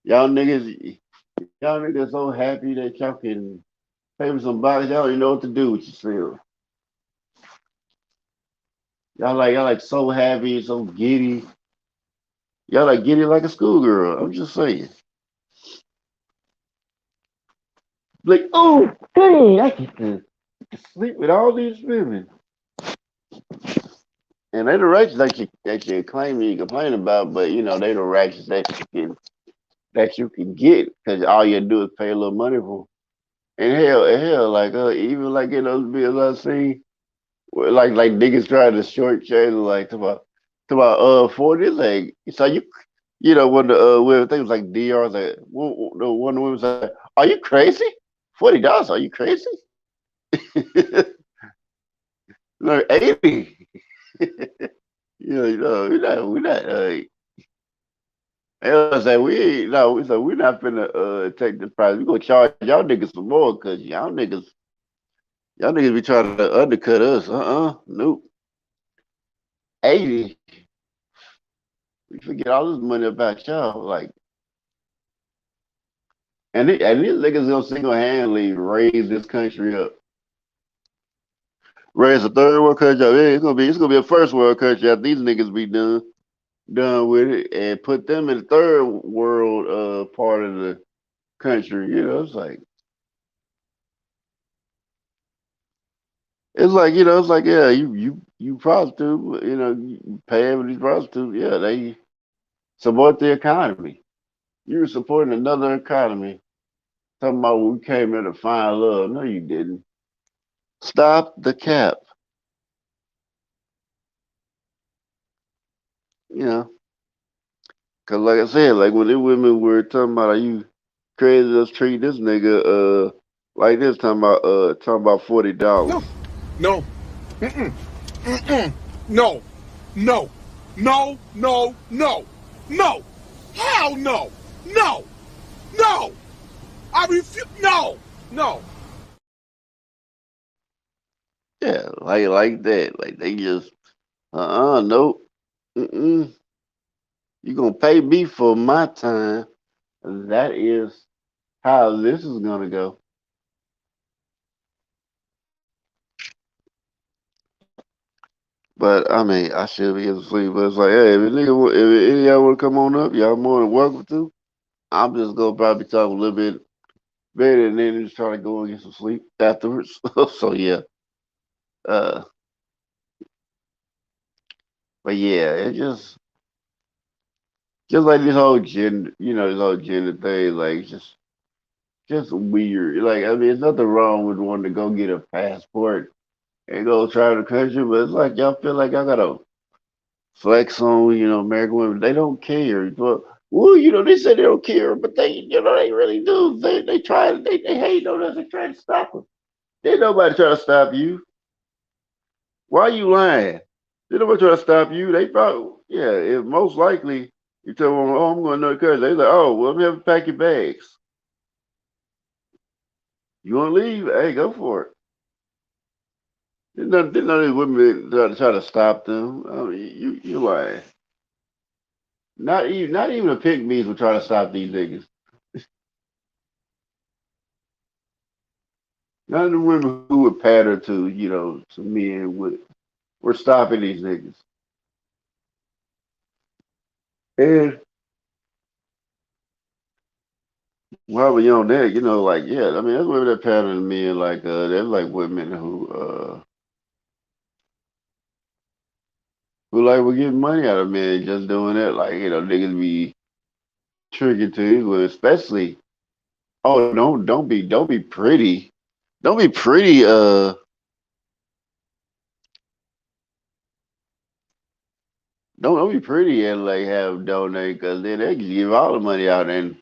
y'all niggas, y'all niggas so happy that y'all can pay for some box. Y'all don't even know what to do with yourself. Y'all like so happy, so giddy. Y'all like giddy like a schoolgirl. I'm just saying. Like, oh, dang, I get to sleep with all these women. And they the righteous that you claim you complain about, but they the righteous that you can get because all you do is pay a little money for. And hell, like even like in those videos I see, where like niggas trying to short change like to about 40, like so when the women things like DR like one of the women was like, are you crazy? $40? Are you crazy? Like 80. We're not. They was like, we ain't, no, we said we're not finna take this price. We gonna charge y'all niggas some more because y'all niggas be trying to undercut us. Nope. 80. We forget all this money about y'all. Like, and these niggas gonna single handedly raise this country up, raise a third world country up. Yeah, it's gonna be a first world country after these niggas be done with it, and put them in the third world part of the country. It's like yeah, you prostitute, you pay for these prostitutes. Yeah, they support the economy. You're supporting another economy. Talking about we came here to find love. No, you didn't. Stop the cap. You know, cause like I said, like when the women were talking about, are you crazy? Let's treat this nigga like this. Talking about $40. No, no, no, no, no, no, no, no, hell no, no, no, I refuse, no, no. Yeah, like that. Like they just nope. Mm-mm. You gonna pay me for my time. That is how this is gonna go. But I mean, I should be able to sleep. But it's like, hey, if any of y'all want to come on up, y'all more than welcome to. I'm just gonna probably talk a little bit better and then just try to go and get some sleep afterwards. So yeah, uh, but yeah, it just Just like this whole gender, this whole gender thing, like just weird. Like I mean, there's nothing wrong with wanting to go get a passport and go travel the country, but it's like y'all feel like y'all gotta flex on, American women. They don't care. Well, they say they don't care, but they really do. They try, they hate on us. They try to stop us. Ain't nobody try to stop you. Why are you lying? They nobody try to stop you. They probably, yeah, most likely you tell them, oh, I'm going to another country. They like, oh, well, let me have to pack your bags. You want to leave? Hey, go for it. There's none of these women try to stop them. I mean, you lying. Not even the pick me's will try to stop these niggas. None of the women who would patter to, to men were stopping these niggas. And while we're on that, like, yeah, I mean, that's women that patter to men like, there's like women who like will get money out of men just doing that. Like, niggas be tricking to these women, especially, oh, don't be pretty. Don't be pretty, don't be pretty and like have donate because then they can give all the money out and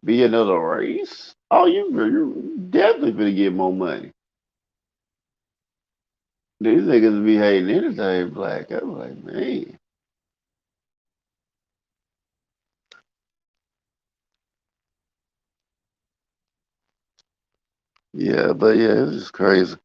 be another race. Oh, you're definitely gonna get more money. These niggas be hating anything black. I'm like, man. Yeah, but yeah, it's just crazy.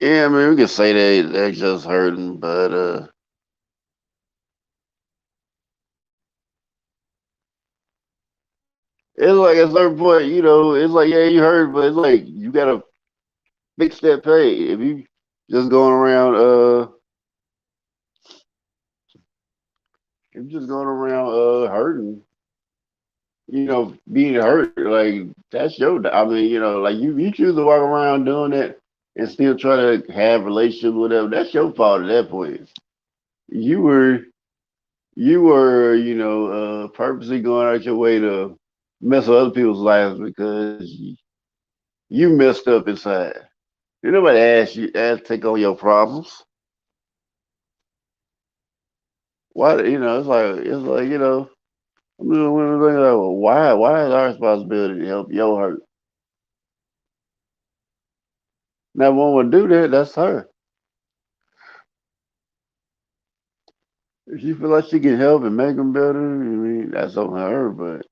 Yeah, I mean, we can say they just hurting, but it's like at a certain point, it's like yeah, you hurt, but it's like you gotta fix that pay. If you just going around, if you just going around hurting, being hurt, like that's your. I mean, like you choose to walk around doing that and still try to have relationships with them. That's your fault at that point. You were purposely going out your way to mess with other people's lives because you messed up inside. Did nobody ask to take on your problems? Why? It's like I'm just wondering like, well, why is our responsibility to help your hurt? Now, one would do that. That's her. If she feel like she can help and make them better, I mean, that's on her. But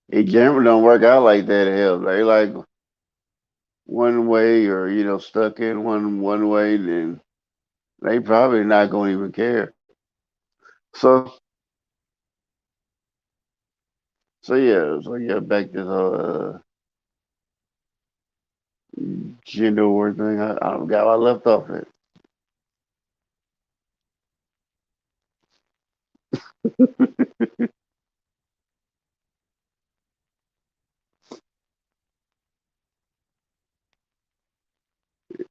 it generally don't work out like that. Hell, they like one way or stuck in one way, then they probably not gonna even care. So so yeah, back to the gender war thing. I forgot I left off it.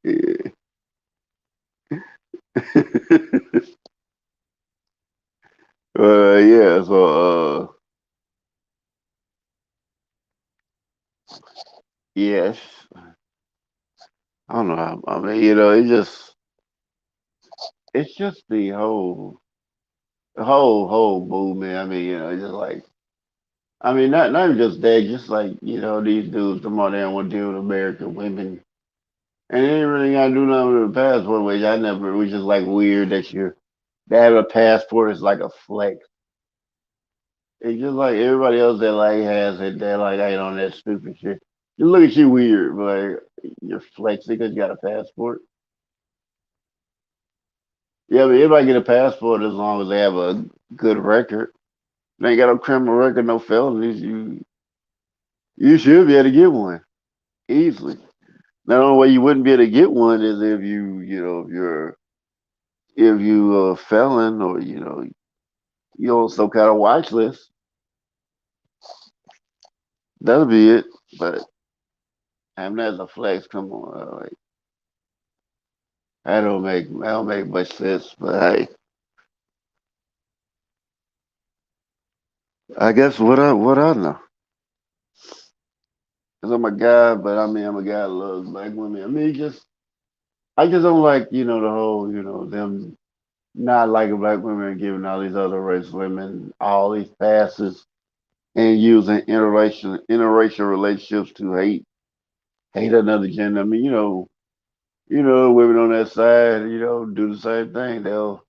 Yeah. Yeah. So yes, I don't know. I mean, it's just the whole movement. I mean, it's just like I mean, not even just that, just like these dudes, come on, they don't want to deal with American women. And it ain't really got to do nothing with the passport, which is like weird that that having a passport is like a flex. It's just like everybody else that like has it, that like ain't on that stupid shit. You look at you weird, but like, you're flexing because you got a passport. Yeah, but everybody get a passport as long as they have a good record. They ain't got no criminal record, no felonies. You should be able to get one easily. Now, the only way you wouldn't be able to get one is if if you a felon or you on some kind of watch list. That'll be it. But having that as a flex, come on, like that don't make much sense. But hey, I guess what I know, cause I'm a guy, but I mean I'm a guy that loves black women. I mean just I just don't like the whole them not liking black women and giving all these other race women all these passes and using interracial relationships to hate another gender. I mean women on that side do the same thing. They'll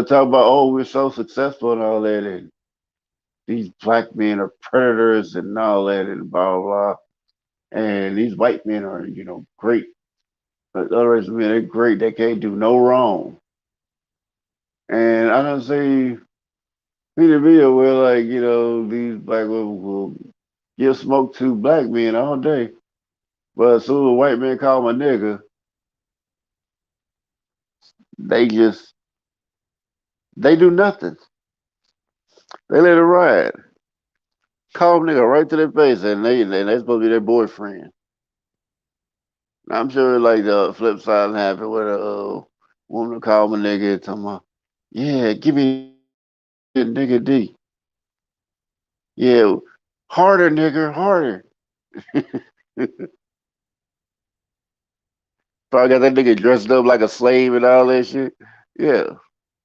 talk about, oh, we're so successful and all that, and these black men are predators and all that, and blah blah blah. And these white men are, great. But the other race men, they're great. They can't do no wrong. And I don't see Peter Villa where like, these black women will give smoke to black men all day. But as soon as a white man call them a nigga, they just they do nothing. They let it ride. Call them nigga right to their face, and they supposed to be their boyfriend. I'm sure like the flip side happened where the woman called my nigga and talking about, yeah, give me a nigga D. Yeah, harder nigga, harder. Probably got that nigga dressed up like a slave and all that shit. Yeah.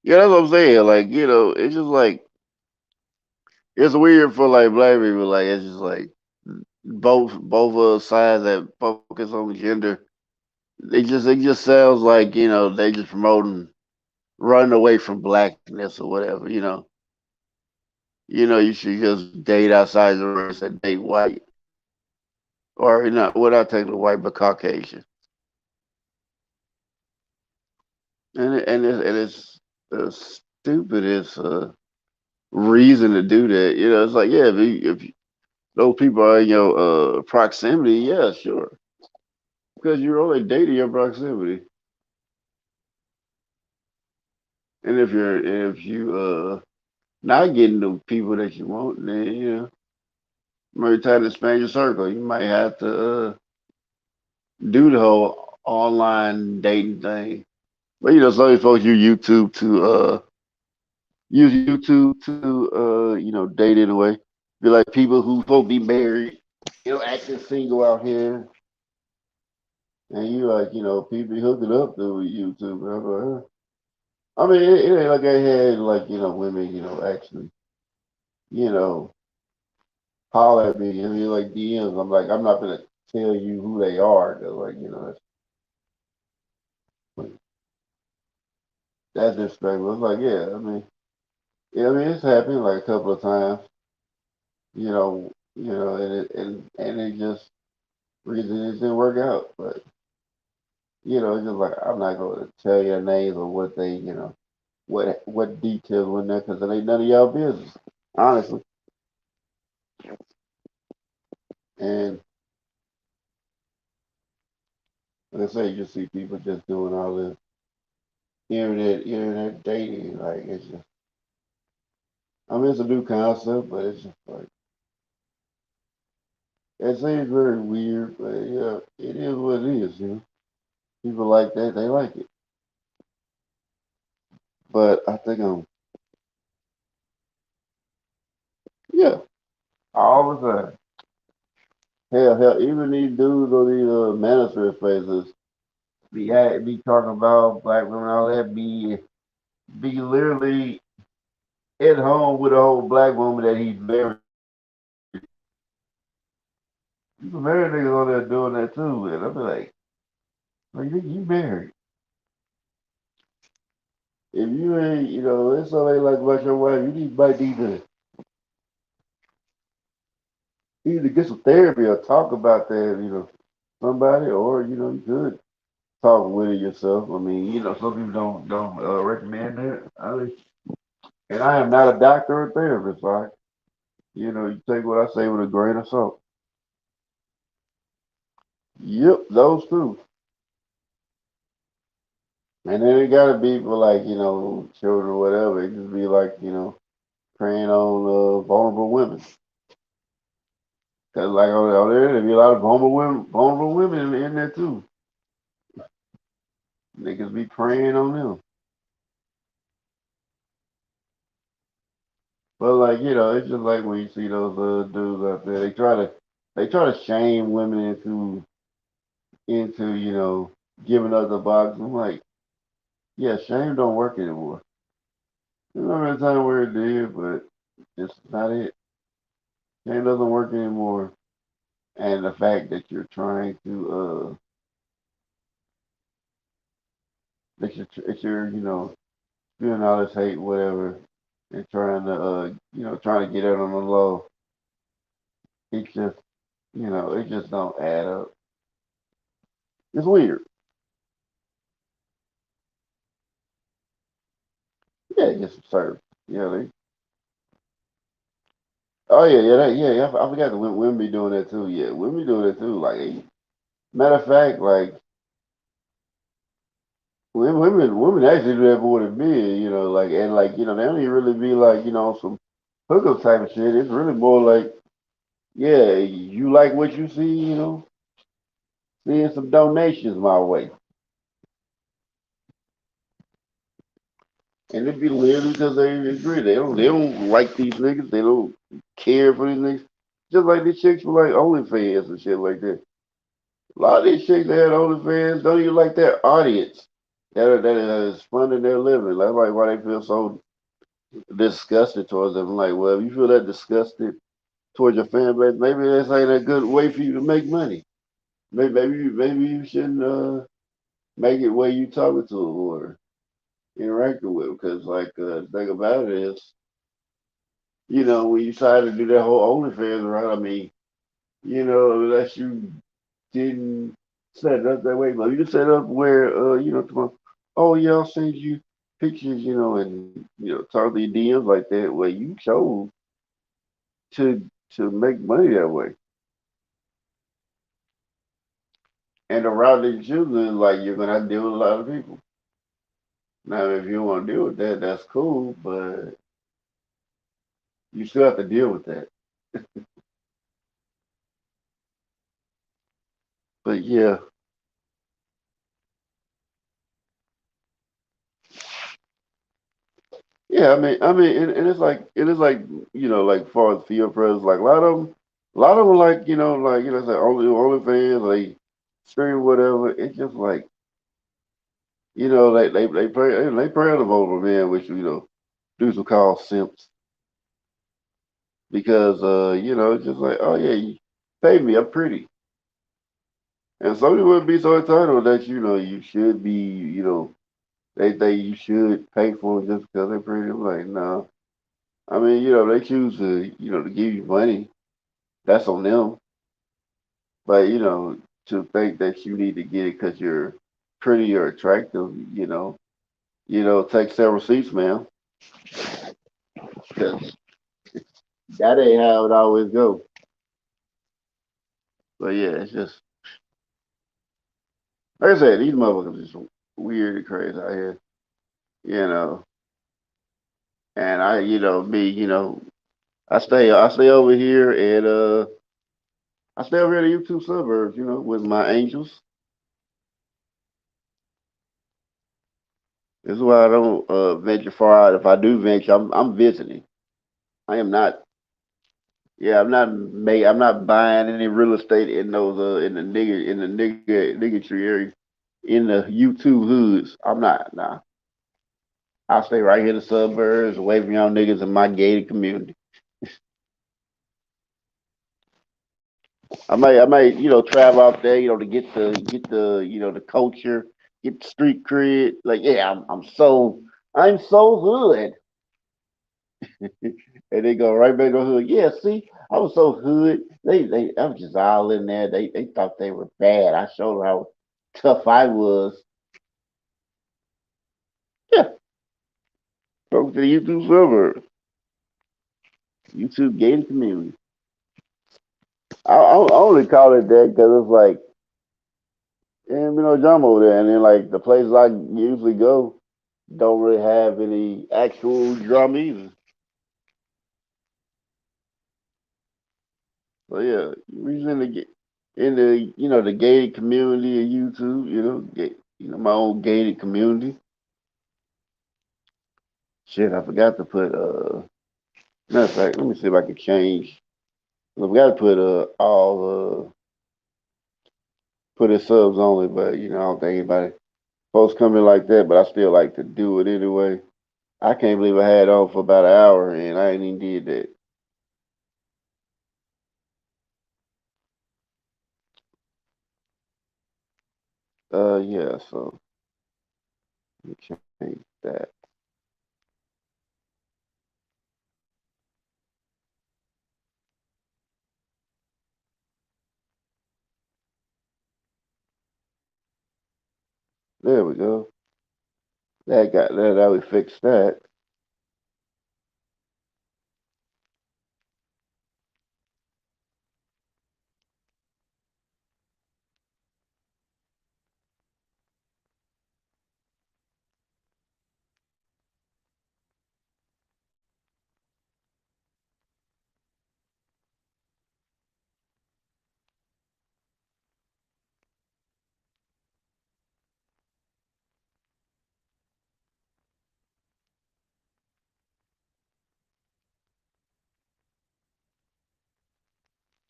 Yeah, that's what I'm saying. Like, it's just like it's weird for like black people. Like it's just like both sides that focus on gender. It just sounds like, they just promoting running away from blackness or whatever, you should just date outside the race and date white. Or without taking white but Caucasian. And it's the stupidest reason to do that. It's like, yeah, if those people are in your proximity, yeah, sure. Because you're only dating your proximity. And if you not getting the people that you want, then might try to expand your circle. You might have to do the whole online dating thing. But some of these folks use YouTube to date anyway. Be like people who supposed to be married, acting single out here. And you like, people be hooking up through YouTube. And I'm like, huh. I mean, it ain't like I had like, women, actually, you know, holler at me. I mean, like DMs. I'm like, I'm not gonna tell you who they are. 'Cause, like, that's disrespectful. It's like, yeah, I mean, it's happened like a couple of times, and it just reason it didn't work out. But it's just like I'm not gonna tell you their names or what they, what details went there because it ain't none of y'all business, honestly. And like I say, you just see people just doing all this internet dating. Like it's just, I mean, it's a new concept, but it's just like it seems very weird. But yeah, it is what it is. People like that, they like it. But I think yeah, all the time. Hell, even these dudes on these manosphere spaces be talking about black women, all that. Be literally at home with a whole black woman that he's married. You can marry niggas on there doing that too, and I'm like you married. If you ain't, it's something like about your wife, might need to either get some therapy or talk about that, somebody, or you could talk with it yourself. I mean, some people don't recommend that. And I am not a doctor or therapist, so you take what I say with a grain of salt. Yep, those two. And then it gotta be for like, children or whatever. It just be like, preying on vulnerable women. Cause like on there be a lot of vulnerable women in there too. Niggas be preying on them. But like it's just like when you see those dudes out there, they try to shame women into giving up the box. I'm like, yeah, shame don't work anymore. I remember a time where it did, but it's not it. Shame doesn't work anymore. And the fact that you're trying to that you're doing all this hate, whatever, and trying to trying to get out on the low. It just it just don't add up. It's weird. Yeah, it gets absurd. Yeah, oh yeah, yeah, yeah. I forgot the women be doing that too. Yeah, women be doing that too. Like, matter of fact, like women actually do that more than men. Like and like they don't even really be like some hookup type of shit. It's really more like, yeah, you like what you see. Seeing some donations my way, and it be literally because they agree. They don't like these niggas. They don't care for these niggas. Just like these chicks for like OnlyFans and shit like that. A lot of these chicks that had OnlyFans don't even like their audience that is funding their living. That's like why they feel so disgusted towards them. I'm like, well, if you feel that disgusted towards your fan base, maybe this ain't a good way for you to make money. Maybe you shouldn't make it where you talking to them or interacting with them. Because like the thing about it is, when you decide to do that whole OnlyFans around, I mean, unless you didn't set it up that way. But you can set it up where tomorrow, oh yeah, I'll send you pictures, and talk to your DMs like that. Where you chose to make money that way, and the route that you choose is like you're gonna have to deal with a lot of people. Now, if you want to deal with that, that's cool, but you still have to deal with that. But yeah, yeah. I mean, and it's like like far as female brothers, like a lot of them, like say only fans, like stream whatever. It's just like they prey on the vulnerable man, which dudes will call simps because it's just like, oh yeah, you pay me, I'm pretty, and some people would be so entitled that you should be they think you should pay for them just because they're pretty. I'm like, no. I mean, they choose to give you money. That's on them. But to think that you need to get it because you're pretty or attractive, take several seats, man. Because that ain't how it always go. But yeah, it's just like I said, these motherfuckers just weird and crazy out here, you know. And me, I stay over here at I stay over here in the YouTube suburbs, with my angels. This is why I don't venture far out. If I do venture, I'm visiting. I am not. Yeah, I'm not buying any real estate in those in the nigga tree area in the YouTube hoods. I'm not. Nah, I'll stay right here in the suburbs, away from y'all niggas in my gated community. I might travel out there to get the culture, get the street cred. Like, yeah, I'm so hood. And they go right back to the hood. Yeah, see, I was so hood. I was just all in there. They thought they were bad. I showed them how tough I was. Yeah, broke to the YouTube server, YouTube gated community. I only call it that because it's like, and jam over there, and then like the places I usually go don't really have any actual drum either. So yeah, we in the the gated community of YouTube. My own gated community. Shit, I forgot to put matter of fact, let me see if I can change. I forgot to put all put it subs only, but I don't think anybody posts coming like that. But I still like to do it anyway. I can't believe I had it on for about an hour and I ain't even did that. Yeah, so let me change that. There we go. That got that. That we fixed that.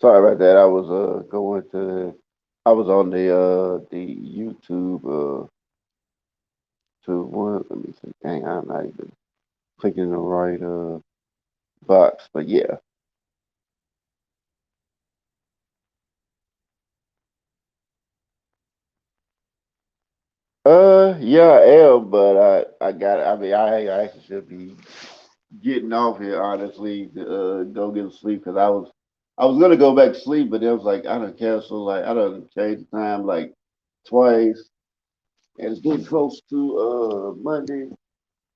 Sorry about that. I was going to. I was on the YouTube to one. Let me see. Dang, I'm not even clicking the right box. But yeah. Yeah, I am, but I got. I mean, I actually should be getting off here honestly to go get to sleep because I was gonna go back to sleep, but it was like I done canceled. Like I done changed the time like twice, and it's getting close to Monday.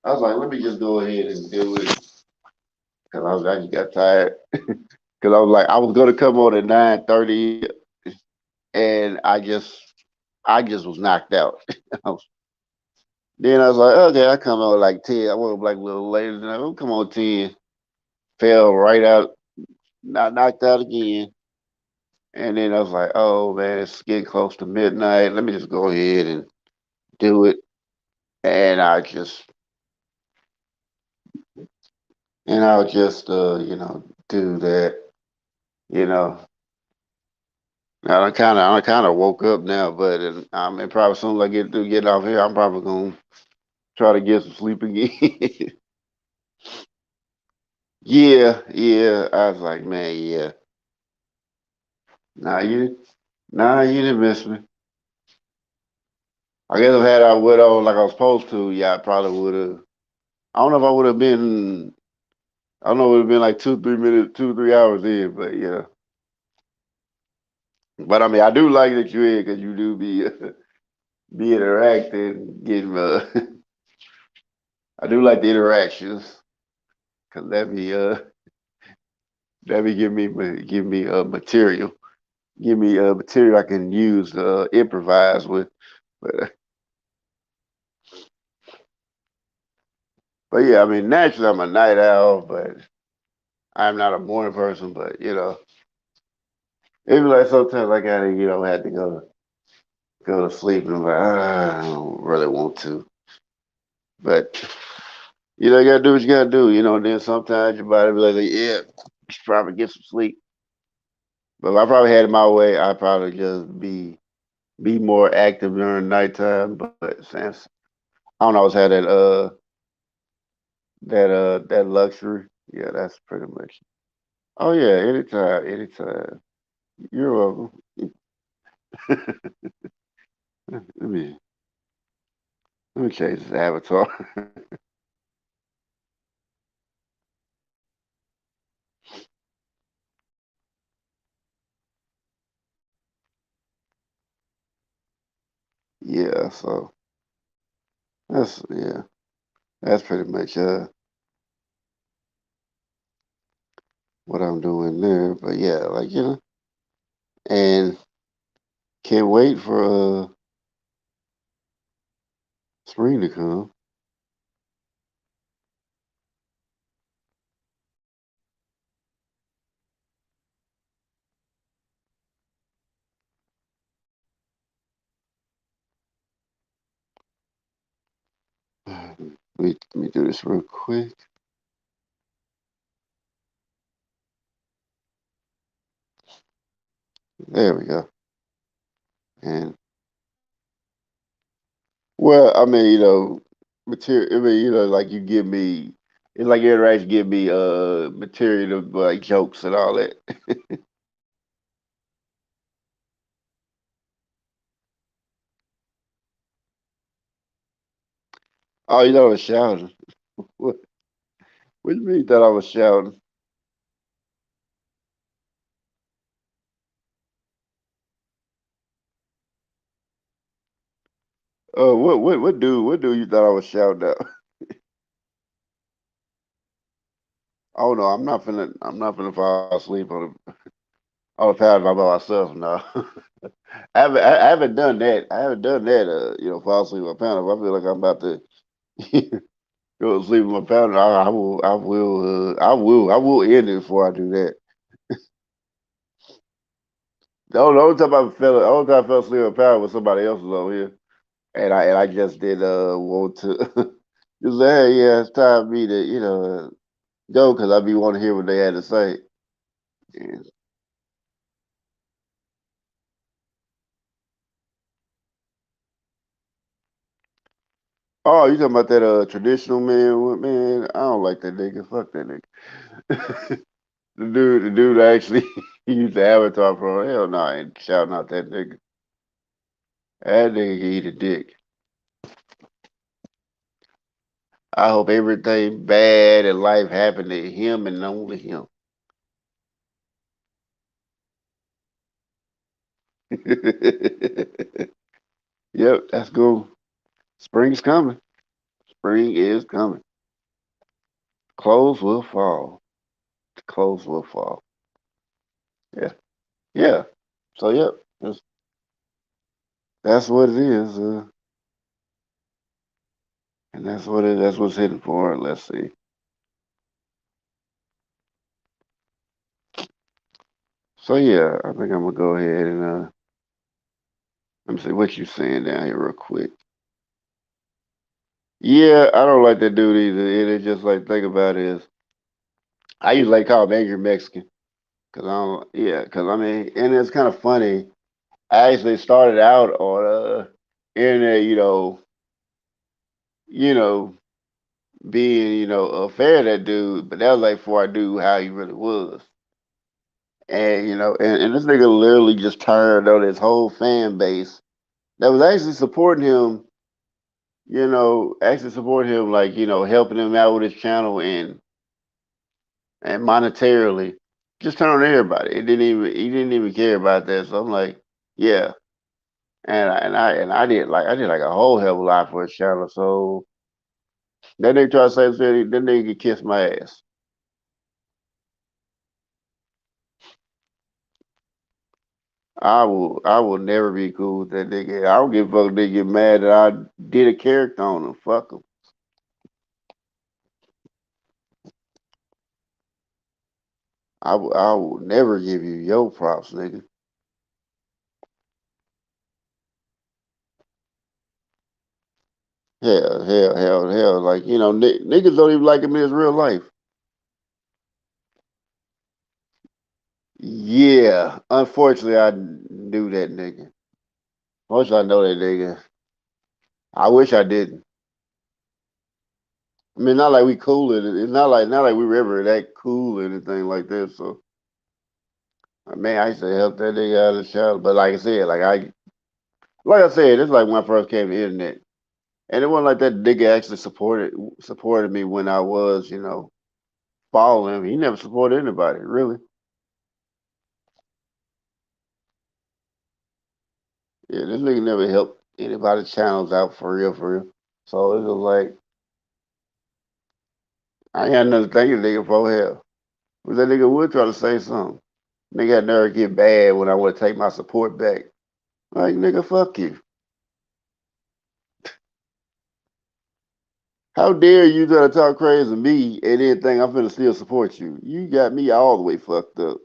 I was like, let me just go ahead and do it because I just got tired because I was like I was gonna come on at 9:30 and I just was knocked out. Then I was like, okay, I come on like 10. I woke up like a little later than I will come on 10. Fell right out, not knocked out again. And then I was like, oh man, it's getting close to midnight. Let me just go ahead and do it. And I'll just do that. You know, I kind of woke up now, but and probably as soon as I get through getting off here, I'm probably gonna try to get some sleep again. Yeah, yeah. I was like, man, yeah. Nah, you didn't miss me. I guess if had I would on like I was supposed to, yeah, I probably would have. I don't know if I would have been. I don't know, it would have been like 2, 3 minutes, 2, 3 hours in, but yeah. But I mean, I do like that you're in because you do be be interacting, getting. I do like the interactions because that be give me material, give me material I can use to improvise with. But but yeah, I mean, naturally I'm a night owl, but I'm not a morning person. But even like sometimes I gotta had to go to sleep and I'm like, I don't really want to, but. You gotta do what you gotta do, and then sometimes your body be like, yeah, you should probably get some sleep. But if I probably had it my way, I'd probably just be more active during nighttime. But since I don't always have that luxury, yeah, that's pretty much. Oh yeah, anytime, anytime. You're welcome. Let me let me change this avatar. Yeah, so yeah, that's pretty much what I'm doing there. But yeah, like and can't wait for spring to come. Let me do this real quick. There we go. And well, I mean, material. I mean, like you give me, it's like you actually give me material to like jokes and all that. Oh, you know, I was shouting. What? What do you mean that I was shouting? What do you thought I was shouting at? Oh no, I'm not finna fall asleep on the pad by myself. No, I haven't done that. I haven't done that. Fall asleep on a panel. If I feel like I'm about to go to sleep on my panel, I will end it before I do that. The only time I fell asleep on a panel was somebody else was over here, and I just did want to just say, hey, yeah, it's time for me to go because I be wanting to hear what they had to say. And, oh, you talking about that traditional man? Man, I don't like that nigga. Fuck that nigga. The dude actually he used to avatar for hell no, I ain't shouting out that nigga. That nigga can eat a dick. I hope everything bad in life happened to him and only him. Yep, that's cool. Spring's coming. Spring is coming. Clothes will fall. Clothes will fall. Yeah, yeah. So yep, that's what it is, and that's what's hitting for. Let's see. So yeah, I think I'm gonna go ahead and let me see what you saying down here real quick. Yeah, I don't like that dude either. It just like think about it is I usually like call him angry Mexican because I don't. Yeah, because I mean, and it's kind of funny. I actually started out on internet, you know, being a fan of that dude, but that was like before I knew how he really was. And and this nigga literally just turned on his whole fan base that was actually supporting him, like, helping him out with his channel and monetarily. Just turned on everybody. He didn't even care about that. So I'm like, yeah. And I did like a whole hell of a lot for his channel. So that nigga try to say that nigga could kiss my ass. I will never be cool with that nigga. I don't give a fuck if they get mad that I did a character on him. Fuck him. I will never give you your props, nigga. Hell, hell, hell, hell. Like, niggas don't even like him in his real life. Yeah, unfortunately, I knew that nigga. Unfortunately, I know that nigga. I wish I didn't. I mean, not like we cool. It's not like we were ever that cool or anything like that. So, man, I used to help that nigga out of the shower. But like I said, like I said, it's like when I first came to the internet. And it wasn't like that nigga actually supported me when I was, following him. He never supported anybody, really. Yeah, this nigga never helped anybody's channels out for real, for real. So it was like I ain't had nothing to thank the nigga for hell. But that nigga would try to say something. Nigga had nerve to get bad when I want to take my support back. Like nigga, fuck you. How dare you try to talk crazy to me and then think I'm finna still support you? You got me all the way fucked up.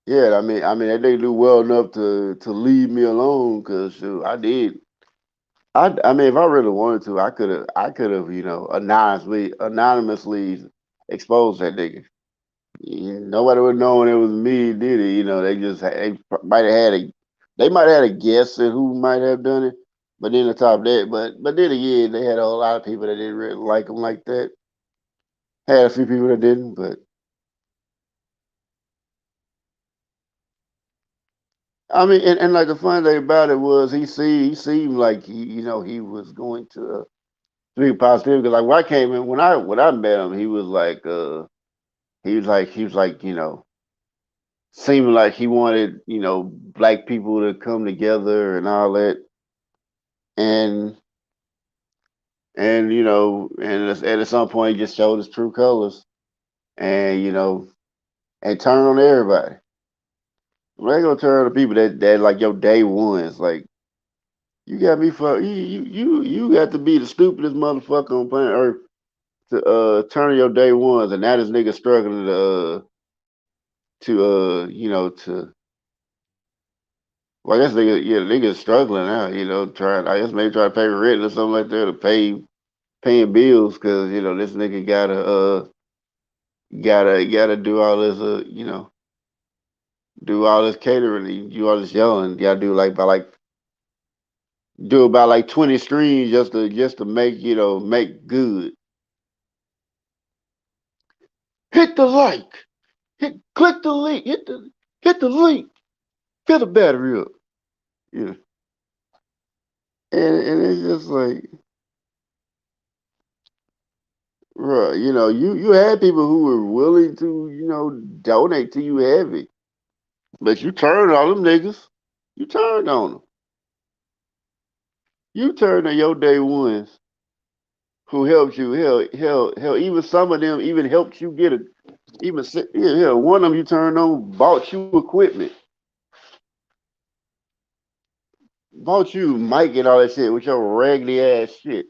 Yeah, I mean, that nigga do well enough to leave me alone, cause shoot, I did. I mean, if I really wanted to, I could have, anonymously exposed that nigga. Yeah, nobody would know when it was me did it. They might have had a guess at who might have done it. But then on top of that, but then again, they had a whole lot of people that didn't really like him like that. Had a few people that didn't, but I mean, and like the fun thing about it was he seemed like he was going to be positive because like when I came in when I met him he was like seeming like he wanted black people to come together and all that and and at some point he just showed his true colors and and turned on everybody. I'm not gonna turn on the people that like your day ones like. You got me for you got to be the stupidest motherfucker on planet Earth to turn your day ones, and now this nigga struggling to well, I guess nigga struggling now, trying I guess maybe try to pay rent or something like that, or paying bills because this nigga gotta do all this do all this catering, and you all this yelling, you gotta do about like 20 streams just to make good. Hit the like. Click the link. Hit the link. Fill the battery up. Yeah. And it's just like, bro, you had people who were willing to, donate to you heavy. But you turned on them niggas. You turned on them. You turned on your day ones who helped you. Hell, even some of them even helped you get one of them you turned on bought you equipment. Bought you mic and all that shit with your raggedy ass shit.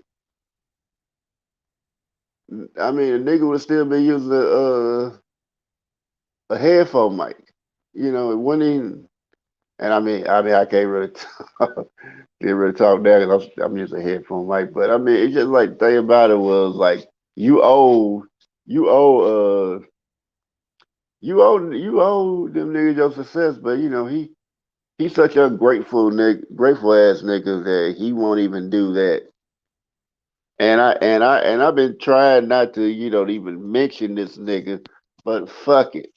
I mean, a nigga would still be using a headphone mic. It wasn't even. And I mean, I can't really can't really talk now because I'm using a headphone mic. But I mean, it's just like the thing about it was like you owe you owe you owe them niggas your success. But he's such a grateful ass nigga that he won't even do that. And I've been trying not to even mention this nigga, but fuck it.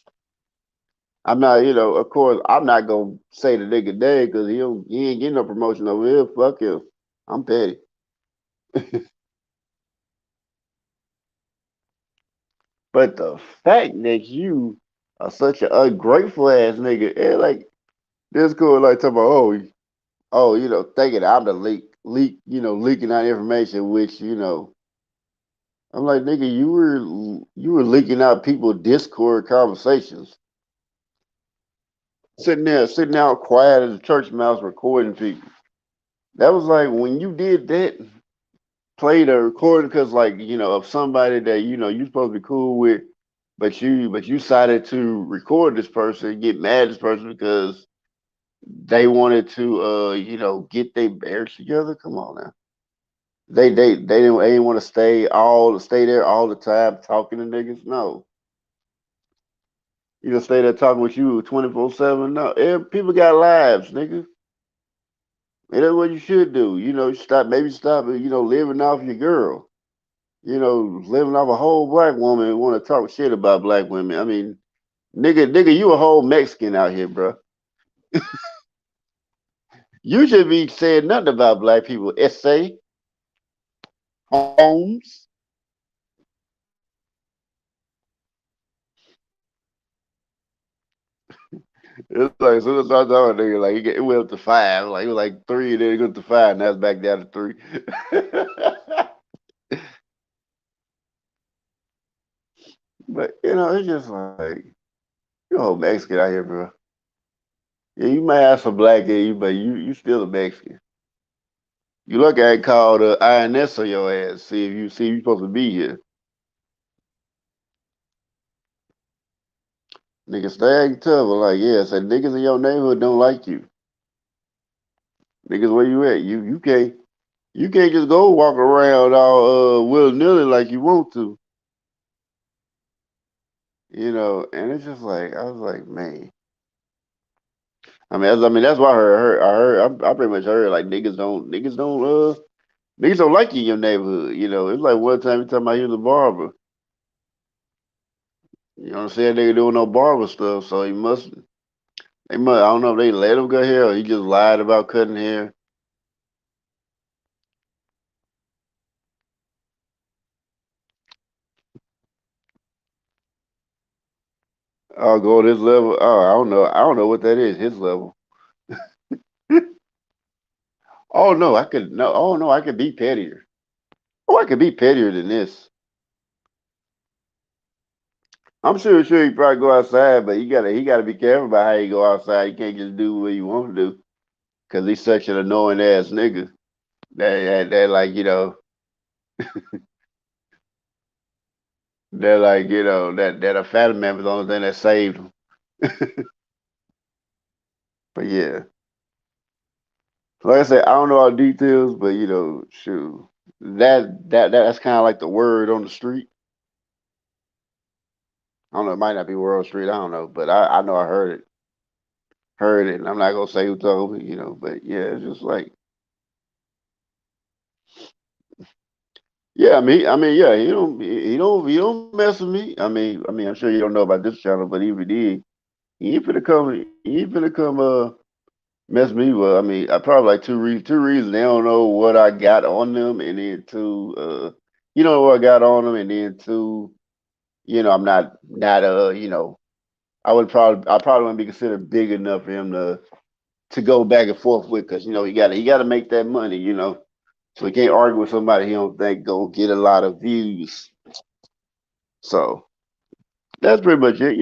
I'm not, of course, I'm not gonna say the nigga name because he ain't getting no promotion over here. Fuck him. I'm petty. But the fact that you are such an ungrateful ass nigga, and like this cool, like talking about, thinking I'm the leaking out information, which I'm like, nigga, you were leaking out people Discord conversations, sitting out quiet as a church mouse recording people. That was like when you did that. Played a recording because like of somebody that you're supposed to be cool with, but you decided to record this person, get mad at this person because they wanted to get their marriage together. Come on now. They didn't want to stay there all the time talking to niggas. No. You gonna stay there talking with you 24/7? No. People got lives, nigga. And that's what you should do. Stop living off your girl. Living off a whole black woman and want to talk shit about black women. I mean, nigga, you a whole Mexican out here, bro. You should be saying nothing about black people. Essay, homes. It's like as soon as I started talking, nigga, like it went up to five. Like it was like three, then it went to five, now it's back down to three. But it's just like you a whole Mexican out here, bro. Yeah, you might have some black in you, but you still a Mexican. You look at it called INS on your ass. See if you supposed to be here. Niggas stay acting tough. But like, yeah, say niggas in your neighborhood don't like you. Niggas, where you at? You can't just go walk around all willy nilly like you want to. And it's just like I was like, man. I mean, that's why I pretty much heard like niggas don't like you in your neighborhood. It's like one time he talking about he was a barber. You know what I'm saying? They doing no barber stuff, so I don't know if they let him cut hair or he just lied about cutting hair. I'll go this level. Oh, I don't know. I don't know what that is. His level. Oh no, I could no. Oh no, I could be pettier. Oh, I could be pettier than this. I'm sure he probably go outside, but he gotta be careful about how he go outside. He can't just do what he want to do because he's such an annoying ass nigga. That like they're like that a family member's the only thing that saved him. But yeah, like I said, I don't know all the details, but shoot, that's kind of like the word on the street. I don't know. It might not be word on the street. I don't know, but I know I heard it, and I'm not gonna say who told me, but yeah, it's just like, yeah, I mean, yeah, he don't mess with me. I mean, I'm sure you don't know about this channel, but even did, he ain't finna come mess with me. Well, I mean, I probably like two reasons. They don't know what I got on them, and then two, what I got on them, and then two, I'm not I probably wouldn't be considered big enough for him to go back and forth with, because he gotta make that money, so he can't argue with somebody he don't think gonna get a lot of views. So that's pretty much it.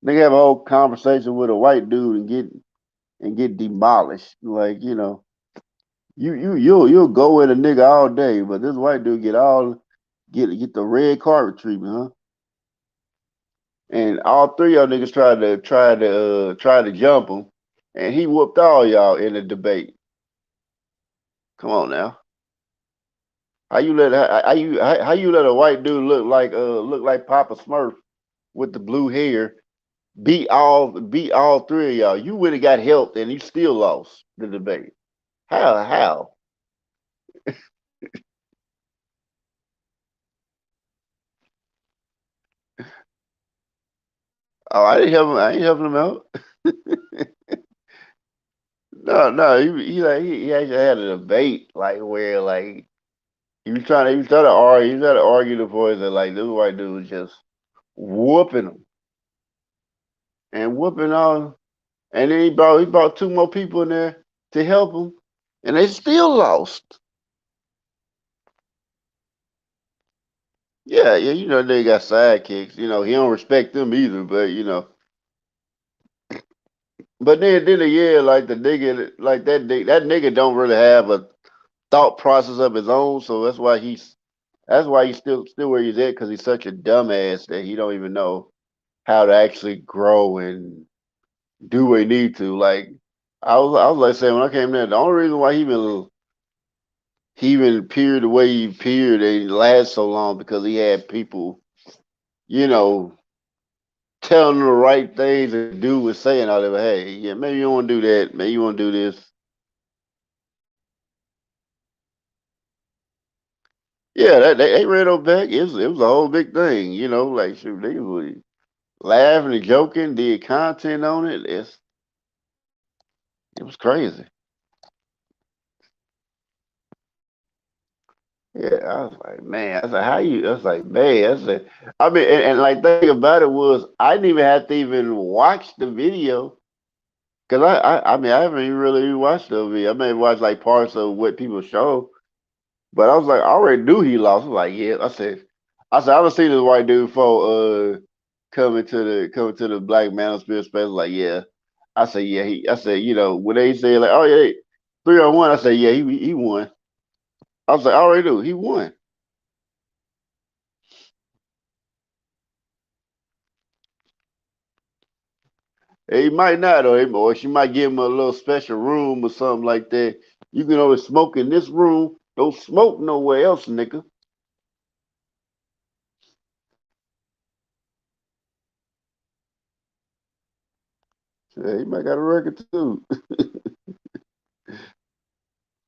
They have a whole conversation with a white dude and get demolished. Like, you'll go with a nigga all day, but this white dude get the red carpet treatment, huh? And all three of y'all niggas tried to jump him, and he whooped all y'all in the debate. Come on now. How you let a white dude look like Papa Smurf with the blue hair beat all three of y'all? You would have got help and you still lost the debate. How? Oh, I didn't help him. I ain't helping him out. No. He actually had a debate like where like he was trying to argue the point that like this white dude was just whooping him and whooping all. And then he brought two more people in there to help him, and they still lost. Yeah, they got sidekicks. He don't respect them either, but yeah, like the nigga, like that nigga don't really have a thought process of his own, so that's why he's still where he's at, because he's such a dumbass that he don't even know how to actually grow and do what he need to. Like I was like saying when I came there, the only reason why he even peered the way he peered and he lasted so long because he had people, you know, telling him the right things to do and saying all that. Hey, yeah, maybe you don't want to do that. Maybe you want to do this. Yeah, they ran over back. It was a whole big thing. Like shoot, they were laughing and joking, did content on it. It was crazy. Yeah, I was like, man, I said, how you? I was like, man, I said, I mean, and like, the thing about it was, I didn't even have to even watch the video, because I mean, I haven't even really watched the video. I may have watched like parts of what people show, but I was like, I already knew he lost. I was like, yeah, I said, I haven't seen this white dude before, coming to the Black Manosphere space. Like, yeah, I said, when they say like, oh yeah, 3-on-1, I said, yeah, he won. I was like, I already knew he won. He might not, or she might give him a little special room or something like that. You can only smoke in this room. Don't smoke nowhere else, nigga. Yeah, he might got a record too.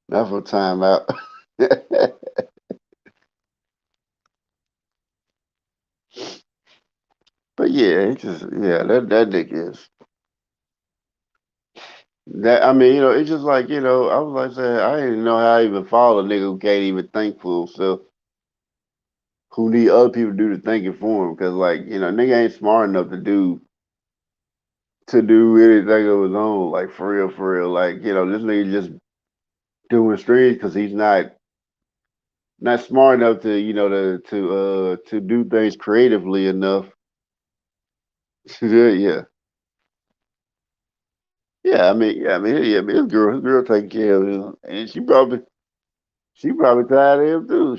Not for time out. But yeah, it's just that nigga is that. I mean, it's just like I was like saying, I didn't know how I even follow a nigga who can't even think for himself, who need other people to do the thinking for him, because like nigga ain't smart enough to do anything of his own, like for real, like this nigga just doing streams because he's not smart enough to to do things creatively enough. Yeah. His girl taking care of him, and she probably tired of him too.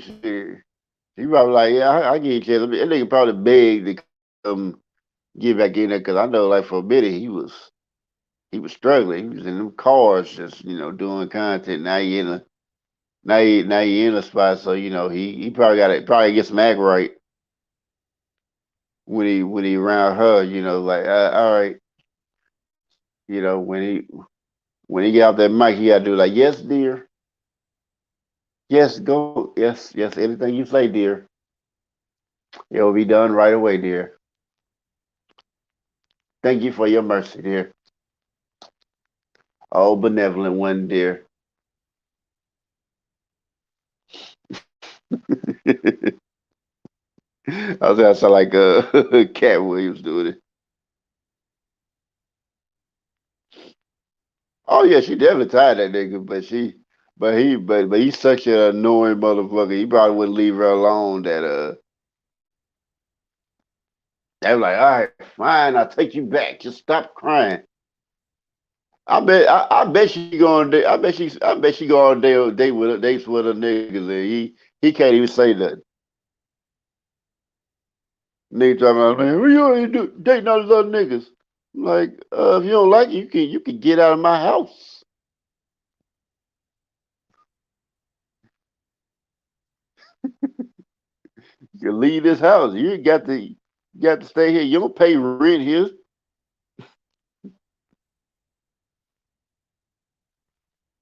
She probably like, yeah, I give you a chance. That nigga probably begged to come get back in there because I know, like for a minute, he was struggling. He was in them cars, just doing content. Now he in a spot, so he probably got to probably get some act right when he around her. Like all right, when he get out that mic, he got to do like, yes, dear. Yes, go. Yes, yes. Anything you say, dear, it will be done right away, dear. Thank you for your mercy, dear. Oh, benevolent one, dear. I was gonna sound like Cat Williams doing it. Oh yeah, she definitely tied that nigga, but he's such an annoying motherfucker. He probably wouldn't leave her alone. They were like, all right, fine, I'll take you back. Just stop crying. I bet she go on date. I bet she go on dates with her niggas, and he can't even say nothing. Nigga talking about, man, what you ain't do dating all these other niggas? Like, if you don't like it, you can get out of my house. You can leave this house. You got to stay here. You don't pay rent here.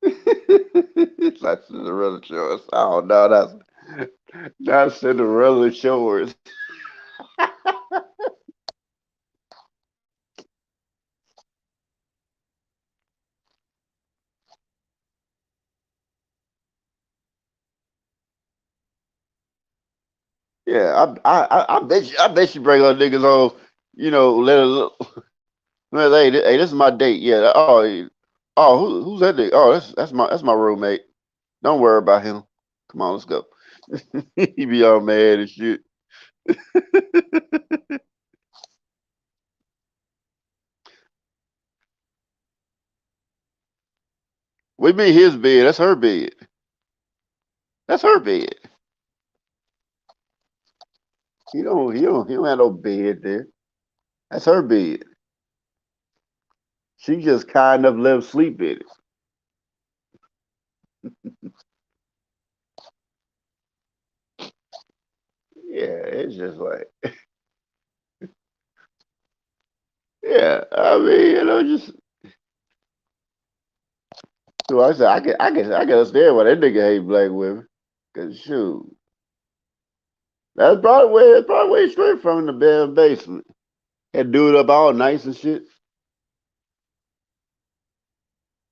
It's like Cinderella shorts. Oh no, that's not Cinderella shorts. Yeah, I bet you bring her niggas home. Let her look. Well, hey, this is my date. Yeah. Oh, who's that nigga? Oh, that's my roommate. Don't worry about him. Come on, let's go. He be all mad and shit. We mean his bed. That's her bed. That's her bed. He don't have no bed there. That's her bed. She just kind of let him sleep in it. Yeah, it's just like, yeah. I mean, just so I said, I can understand why that nigga hate black women. Cause shoot, that's probably where he straight from in the damn basement. Had do it up all nice and shit.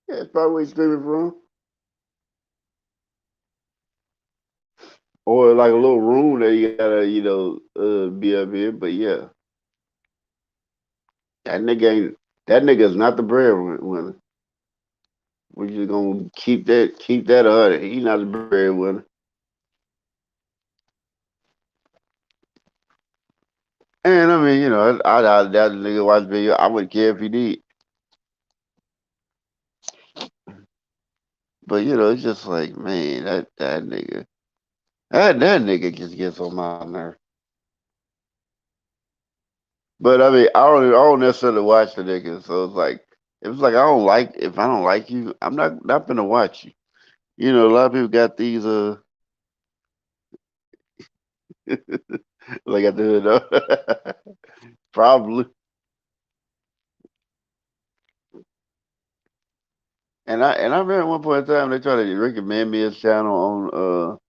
Yeah, that's probably where he's screaming from. Or like a little room that you gotta, be up in. But yeah, that nigga ain't. That nigga is not the breadwinner. We just gonna keep that 100. He not the breadwinner. And I mean, I that nigga watch video. I wouldn't care if he did. But it's just like, man, that nigga just gets on my nerve. But I mean, I don't necessarily watch the niggas. So it's like, if it's like if I don't like you, I'm not gonna watch you. You know, a lot of people got these like I do know, probably. And I remember at one point in time they tried to recommend me a channel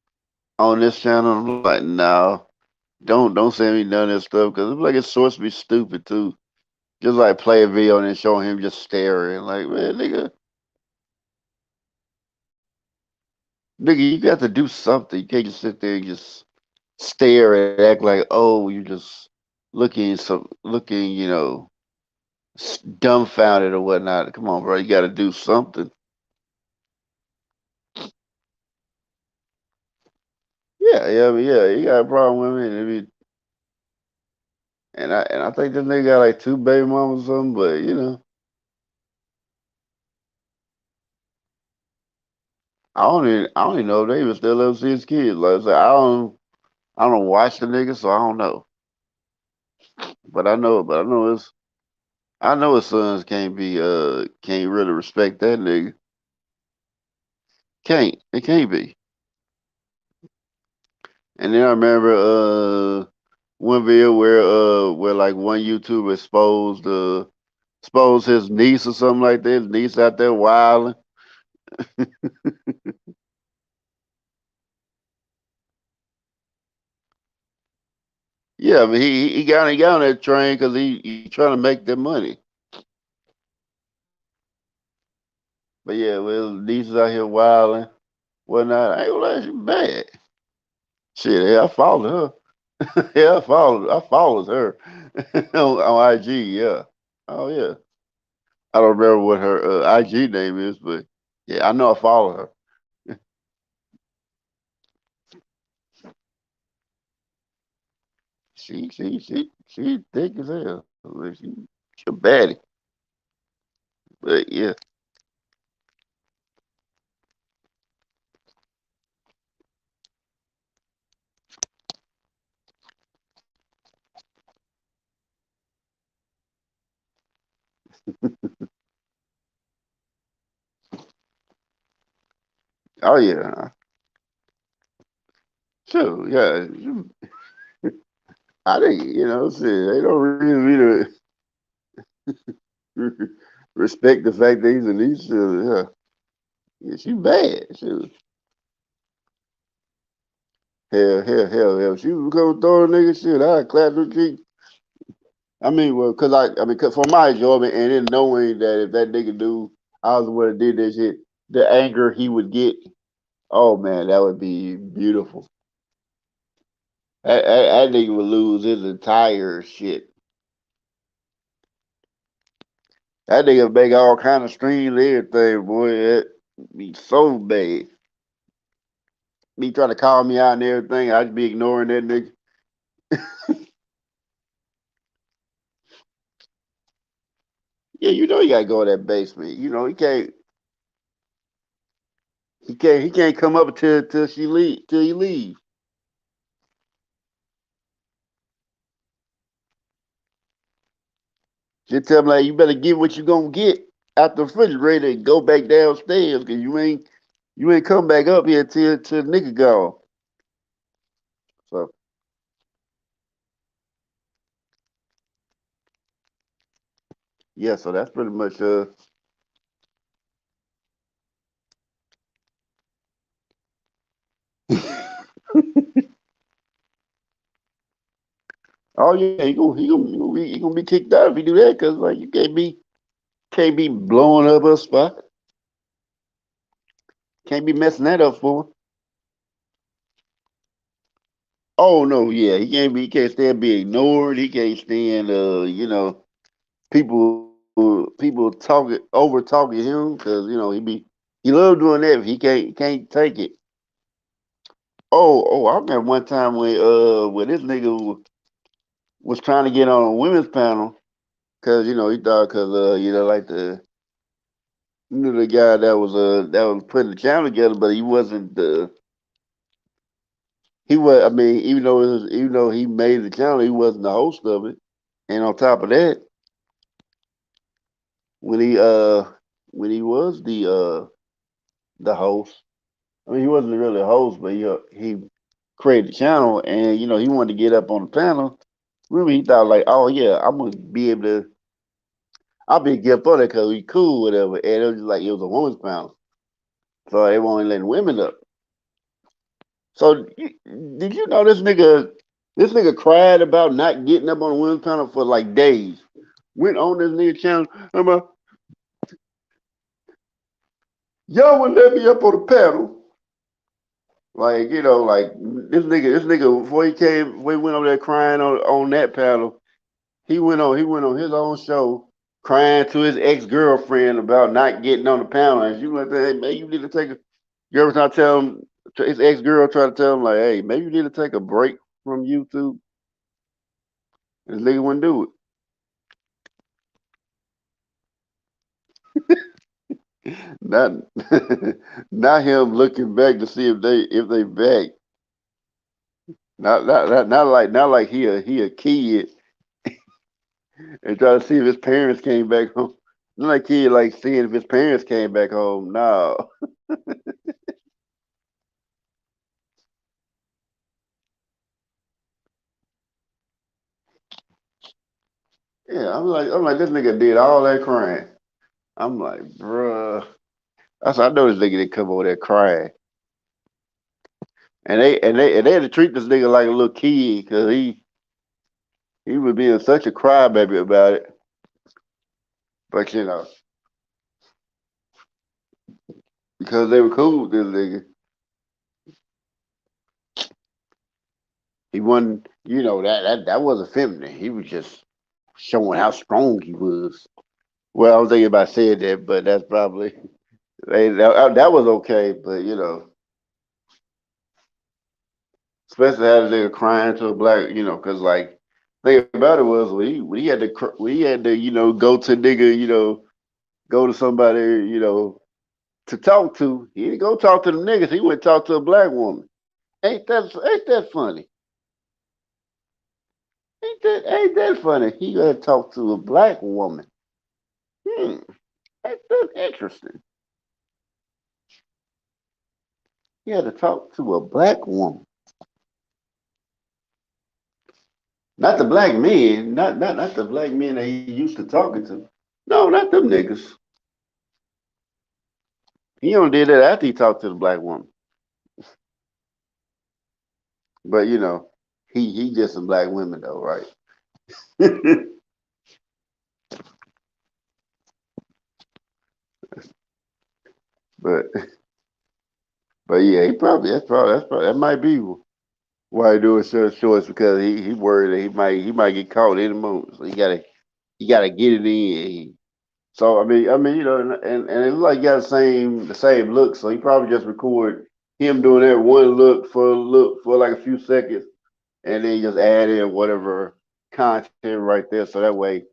on this channel. I'm like, no, don't send me none of this stuff because it's like it's supposed to be stupid too. Just like play a video and then showing him just staring. Like, man, nigga, you got to do something. You can't just sit there and just stare and act like, oh, you just looking, dumbfounded or whatnot. Come on, bro, you got to do something. Yeah, yeah, but yeah, you got a problem with me. And I think this nigga got like two baby mamas or something, but I don't even know if they even still ever see his kids. Like I said, I don't watch the nigga, so I don't know. But I know his sons can't really respect that nigga. Can't. It can't be. And then I remember one video where like one YouTuber exposed his niece or something like that. His niece out there wilding. Yeah, I mean he got on that train because he trying to make that money. But yeah, well, his niece is out here wilding, whatnot. I ain't gonna lie, she bad. Shit, yeah, I followed her. Yeah, I followed her on IG. Yeah. Oh yeah. I don't remember what her IG name is, but yeah, I know I follow her. She thick as hell. Like, she a baddie. But yeah. Oh yeah. Sure. Yeah. I think shit. They don't really need to respect the fact that he's a niece. Yeah. Yeah, she bad. Hell. She was coming throwing nigga shit. I clap her cheek. I mean, well, cause for my enjoyment and then knowing that if that nigga knew I was the one that did that shit, the anger he would get. Oh man, that would be beautiful. That nigga would lose his entire shit. That nigga make all kind of streams, everything, boy. That be so bad. Me trying to call me out and everything, I'd be ignoring that nigga. Yeah, you gotta go in that basement. He can't come up till she leave till he leave. Just tell him like you better get what you gonna get out the refrigerator and go back downstairs because you ain't come back up here till the nigga gone. So yeah, so that's pretty much oh yeah, he gonna be kicked out if he do that because like you can't be blowing up a spot. Can't be messing that up for him. Oh no, yeah, he can't stand being ignored. He can't stand people talking over talking him because he love doing that. He can't take it. Oh, I remember one time when this nigga was trying to get on a women's panel because he thought because like the guy that was putting the channel together, but he wasn't the he was. I mean, even though he made the channel, he wasn't the host of it. And on top of that, when he was the host, I mean he wasn't really a host, but he created the channel, and he wanted to get up on the panel. Remember, he thought like, oh yeah, I'm gonna be able to. I'll be a gift on it because we cool, whatever. And it was just like it was a woman's panel, so they weren't letting women up. So did you know this nigga? This nigga cried about not getting up on the women's panel for like days. Went on this nigga channel. I'm like, y'all wouldn't let me up on the panel. Like, like this nigga before he went over there crying on that panel, he went on his own show crying to his ex-girlfriend about not getting on the panel. And she was like, hey man, you need to take a you ever try to tell him his ex-girl tried to tell him like, hey, maybe you need to take a break from YouTube. This nigga wouldn't do it. Not not him looking back to see if they back. Not like he a kid and try to see if his parents came back home. Not like kid like seeing if his parents came back home. No. Yeah, I'm like this nigga did all that crying. I'm like, bruh. I know this nigga didn't come over there crying. And they had to treat this nigga like a little kid because he was being such a crybaby about it. But because they were cool with this nigga, he wasn't. That wasn't feminine. He was just showing how strong he was. Well, I was thinking about saying that, but that's probably that was okay. But especially having a nigga crying to a black, because like thing about it was when he had to go to nigga, go to somebody, to talk to. He didn't go talk to the niggas. He went talk to a black woman. Ain't that funny? Ain't that funny? He got to talk to a black woman. Hmm, that's interesting. He had to talk to a black woman, not the black men, not the black men that he used to talking to. No, not them niggas. He only did that after he talked to the black woman. But he just some black women though, right? but but yeah, that's probably that might be why he doing such shorts because he worried that he might get caught any moment. So he gotta get it in. So I mean, and it look like he got the same look. So he probably just record him doing that one look for like a few seconds, and then just add in whatever content right there. So that way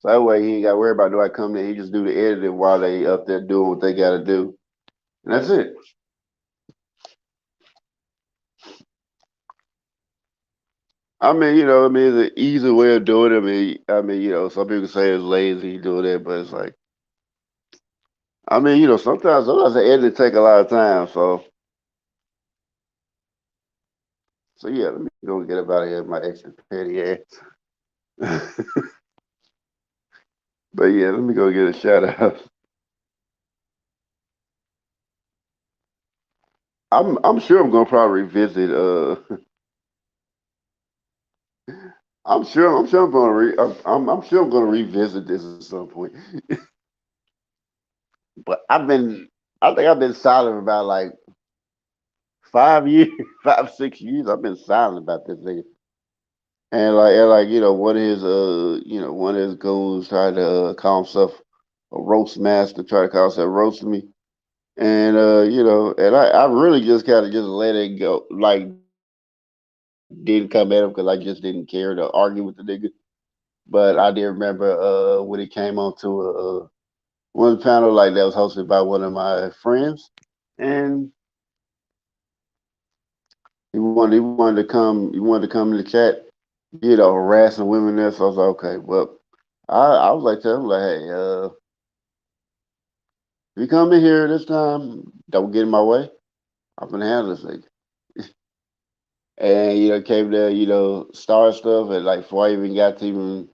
he ain't got to worry about nobody coming in. He just do the editing while they up there doing what they got to do, and that's it. I mean, it's an easy way of doing it. I mean, some people say it's lazy doing that, but it's like, sometimes the editing take a lot of time. So yeah, let me go get up out of here, my extra petty ass. But yeah, let me go get a shout out. I'm sure I'm gonna probably revisit. I'm sure I'm gonna revisit this at some point. But I think I've been silent about like 5 years, 5 6 years. I've been silent about this thing. And like one of his goons tried to call himself a roast master, try to call himself roasting me. And I really just kind of just let it go, like didn't come at him because I just didn't care to argue with the nigga. But I did remember when he came on to one panel like that was hosted by one of my friends, and he wanted to come in the chat harassing women there. So I was like, okay, well, I was like, tell him like, hey, if you come in here this time, don't get in my way. I'm gonna handle this thing. And came there, start stuff, and like before I even got to even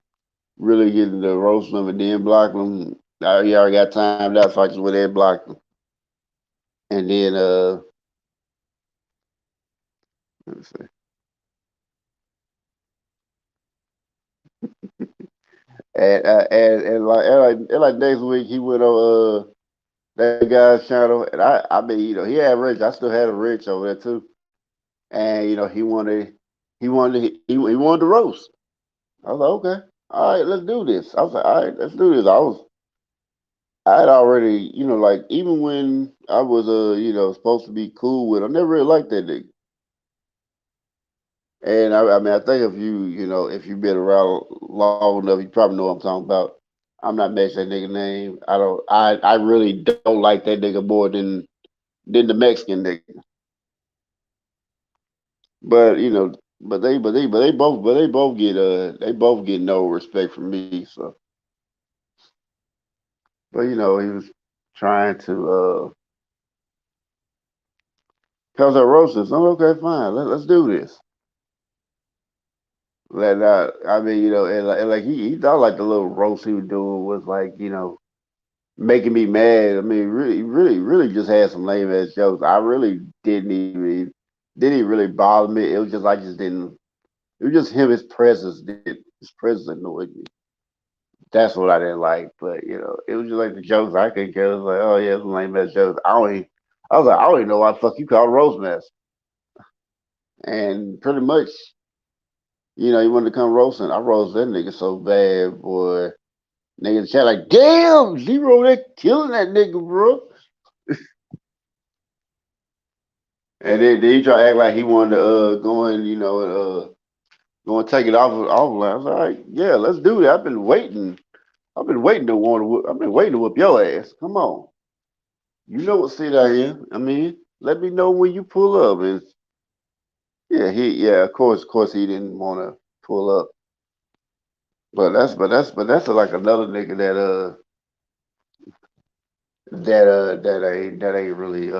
really getting the roast them and then block them, I already got timed out, so I just went ahead and blocked them. And then let me see. And like next week he went on that guy's channel, and I mean he had Rich, I still had a Rich over there too, and he wanted the roast. I was like, okay, all right, let's do this. I was like, all right, let's do this. I had already, like even when I was supposed to be cool with, I never really liked that nigga. And I mean, I think if you've been around long enough, you probably know what I'm talking about. I'm not mentioning that nigga name. I don't. I really don't like that nigga more than the Mexican nigga. But they both get no respect from me. So, but he was trying to cause I roasted. So I'm okay, fine. Let's do this. I mean, and like he thought like the little roast he was doing was like, making me mad. I mean, really, really, really just had some lame ass jokes. I really didn't even really bother me. It was just I just didn't. It was just him. His presence annoyed me. That's what I didn't like. But it was just like the jokes I couldn't care. It was like, oh yeah, some lame ass jokes. I was like, I don't even know why the fuck you call roast mess. And pretty much, he wanted to come roasting. I roast that nigga so bad, boy. Nigga in the chat like, damn, Zero, they killing that nigga, bro. And then he tried to act like he wanted to go and take it off. I was like, all right, yeah, let's do that. I've been waiting. I've been waiting to whoop your ass. Come on. You know what seat I am. I mean, let me know when you pull up. And of course he didn't want to pull up. But that's like another nigga that ain't really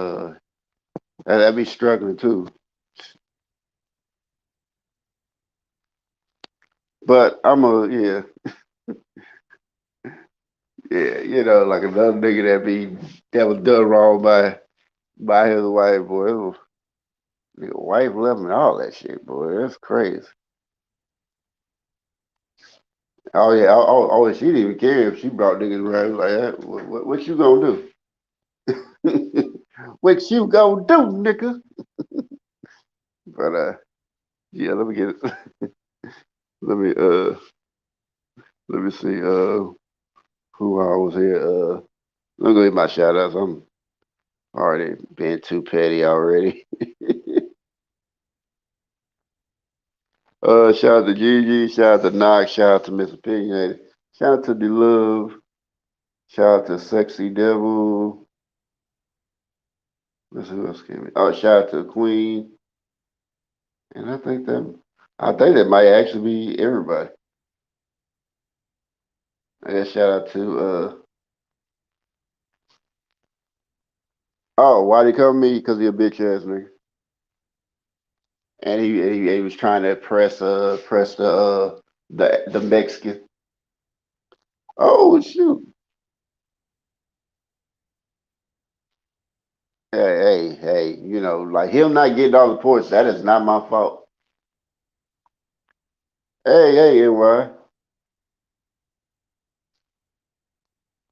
that be struggling too. But I'm a yeah, like another nigga that was done wrong by his wife, boy. Nigga, wife left and all that shit, boy. That's crazy. Oh yeah, she didn't even care if she brought niggas around like that. What you gonna do? What you gonna do, nigga? But yeah, let me get it. let me uh let me see who I was here. Let me go get my shout outs. I'm already being too petty already. Shout out to Gigi, shout out to Knox, shout out to Miss Opinionated, shout out to D Love, shout out to Sexy Devil. Let's see who else came in. Oh, shout out to Queen. And I think that might actually be everybody. I guess shout out to oh, why they come me? Because he a bitch ass nigga. And he was trying to press the Mexican. Oh shoot. Hey, like him not getting all the points, that is not my fault. Hey, NY.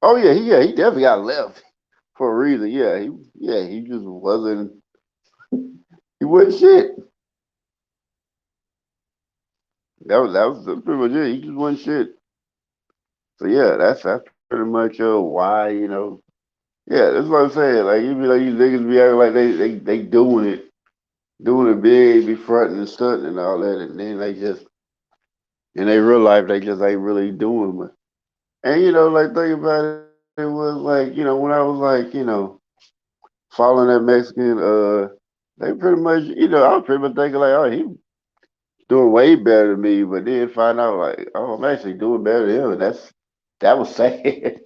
Oh yeah, he definitely got left for a reason. He just wasn't shit. That was pretty much it. He just wasn't shit. So yeah, that's pretty much why yeah, that's what I'm saying. Like you be like these niggas be acting like they doing it big, be fronting and stunting and all that, and then they just in their real life they just ain't really doing much. And like think about it was like when I was like following that Mexican, they pretty much I was pretty much thinking like, oh, he doing way better than me, but then find out like, oh, I'm actually doing better than him. And that was sad.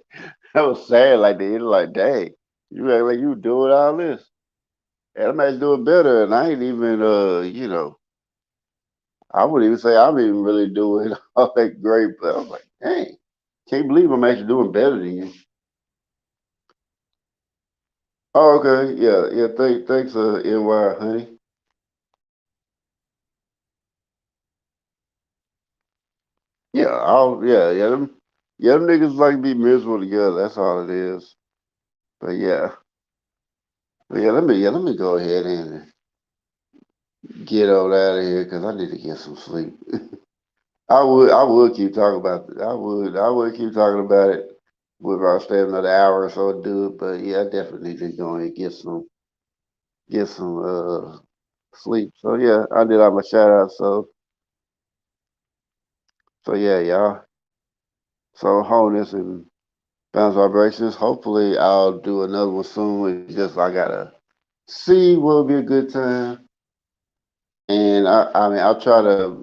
That was sad. Like the end, like, dang, you act like you doing all this, and I'm actually doing better, and I ain't even I wouldn't even say I'm even really doing all that great, but I'm like, dang, can't believe I'm actually doing better than you. Oh, okay, yeah, yeah. Thanks, NY, honey. Yeah, them niggas like to be miserable together. That's all it is. But let me go ahead and get on out of here because I need to get some sleep. I would keep talking about it. I would keep talking about it. If I stay another hour or so to do it, but yeah, I definitely need to go and get some sleep. So yeah, I did all my shout outs. So yeah, y'all. So wholeness and bounce vibrations. Hopefully I'll do another one soon. It's just I gotta see what would be a good time. And I mean I'll try to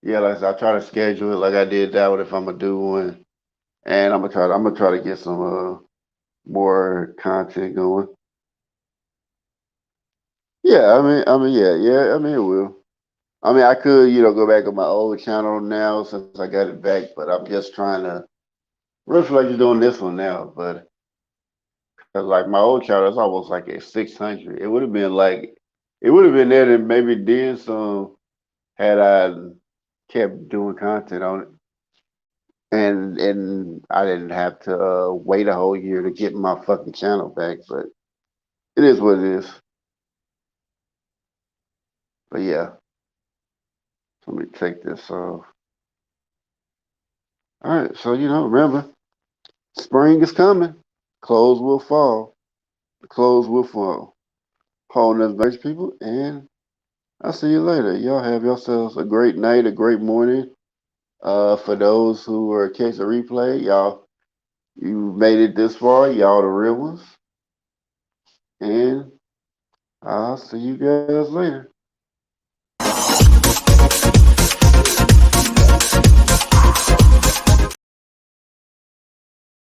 like I said, I'll try to schedule it like I did that one if I'm gonna do one. And I'm gonna try to get some more content going. Yeah, I mean it will. I mean I could, go back on my old channel now since I got it back, but I'm just trying to reflect just doing this one now. But cause like my old channel is almost like at 600. It would have been there to maybe did some had I kept doing content on it. And I didn't have to wait a whole year to get my fucking channel back, but it is what it is. But yeah, so let me take this off. All right, so remember, spring is coming. Clothes will fall. The clothes will fall. Holding us back, people, and I'll see you later. Y'all have yourselves a great night, a great morning. For those who are catch a replay, y'all, you made it this far. Y'all the real ones, and I'll see you guys later.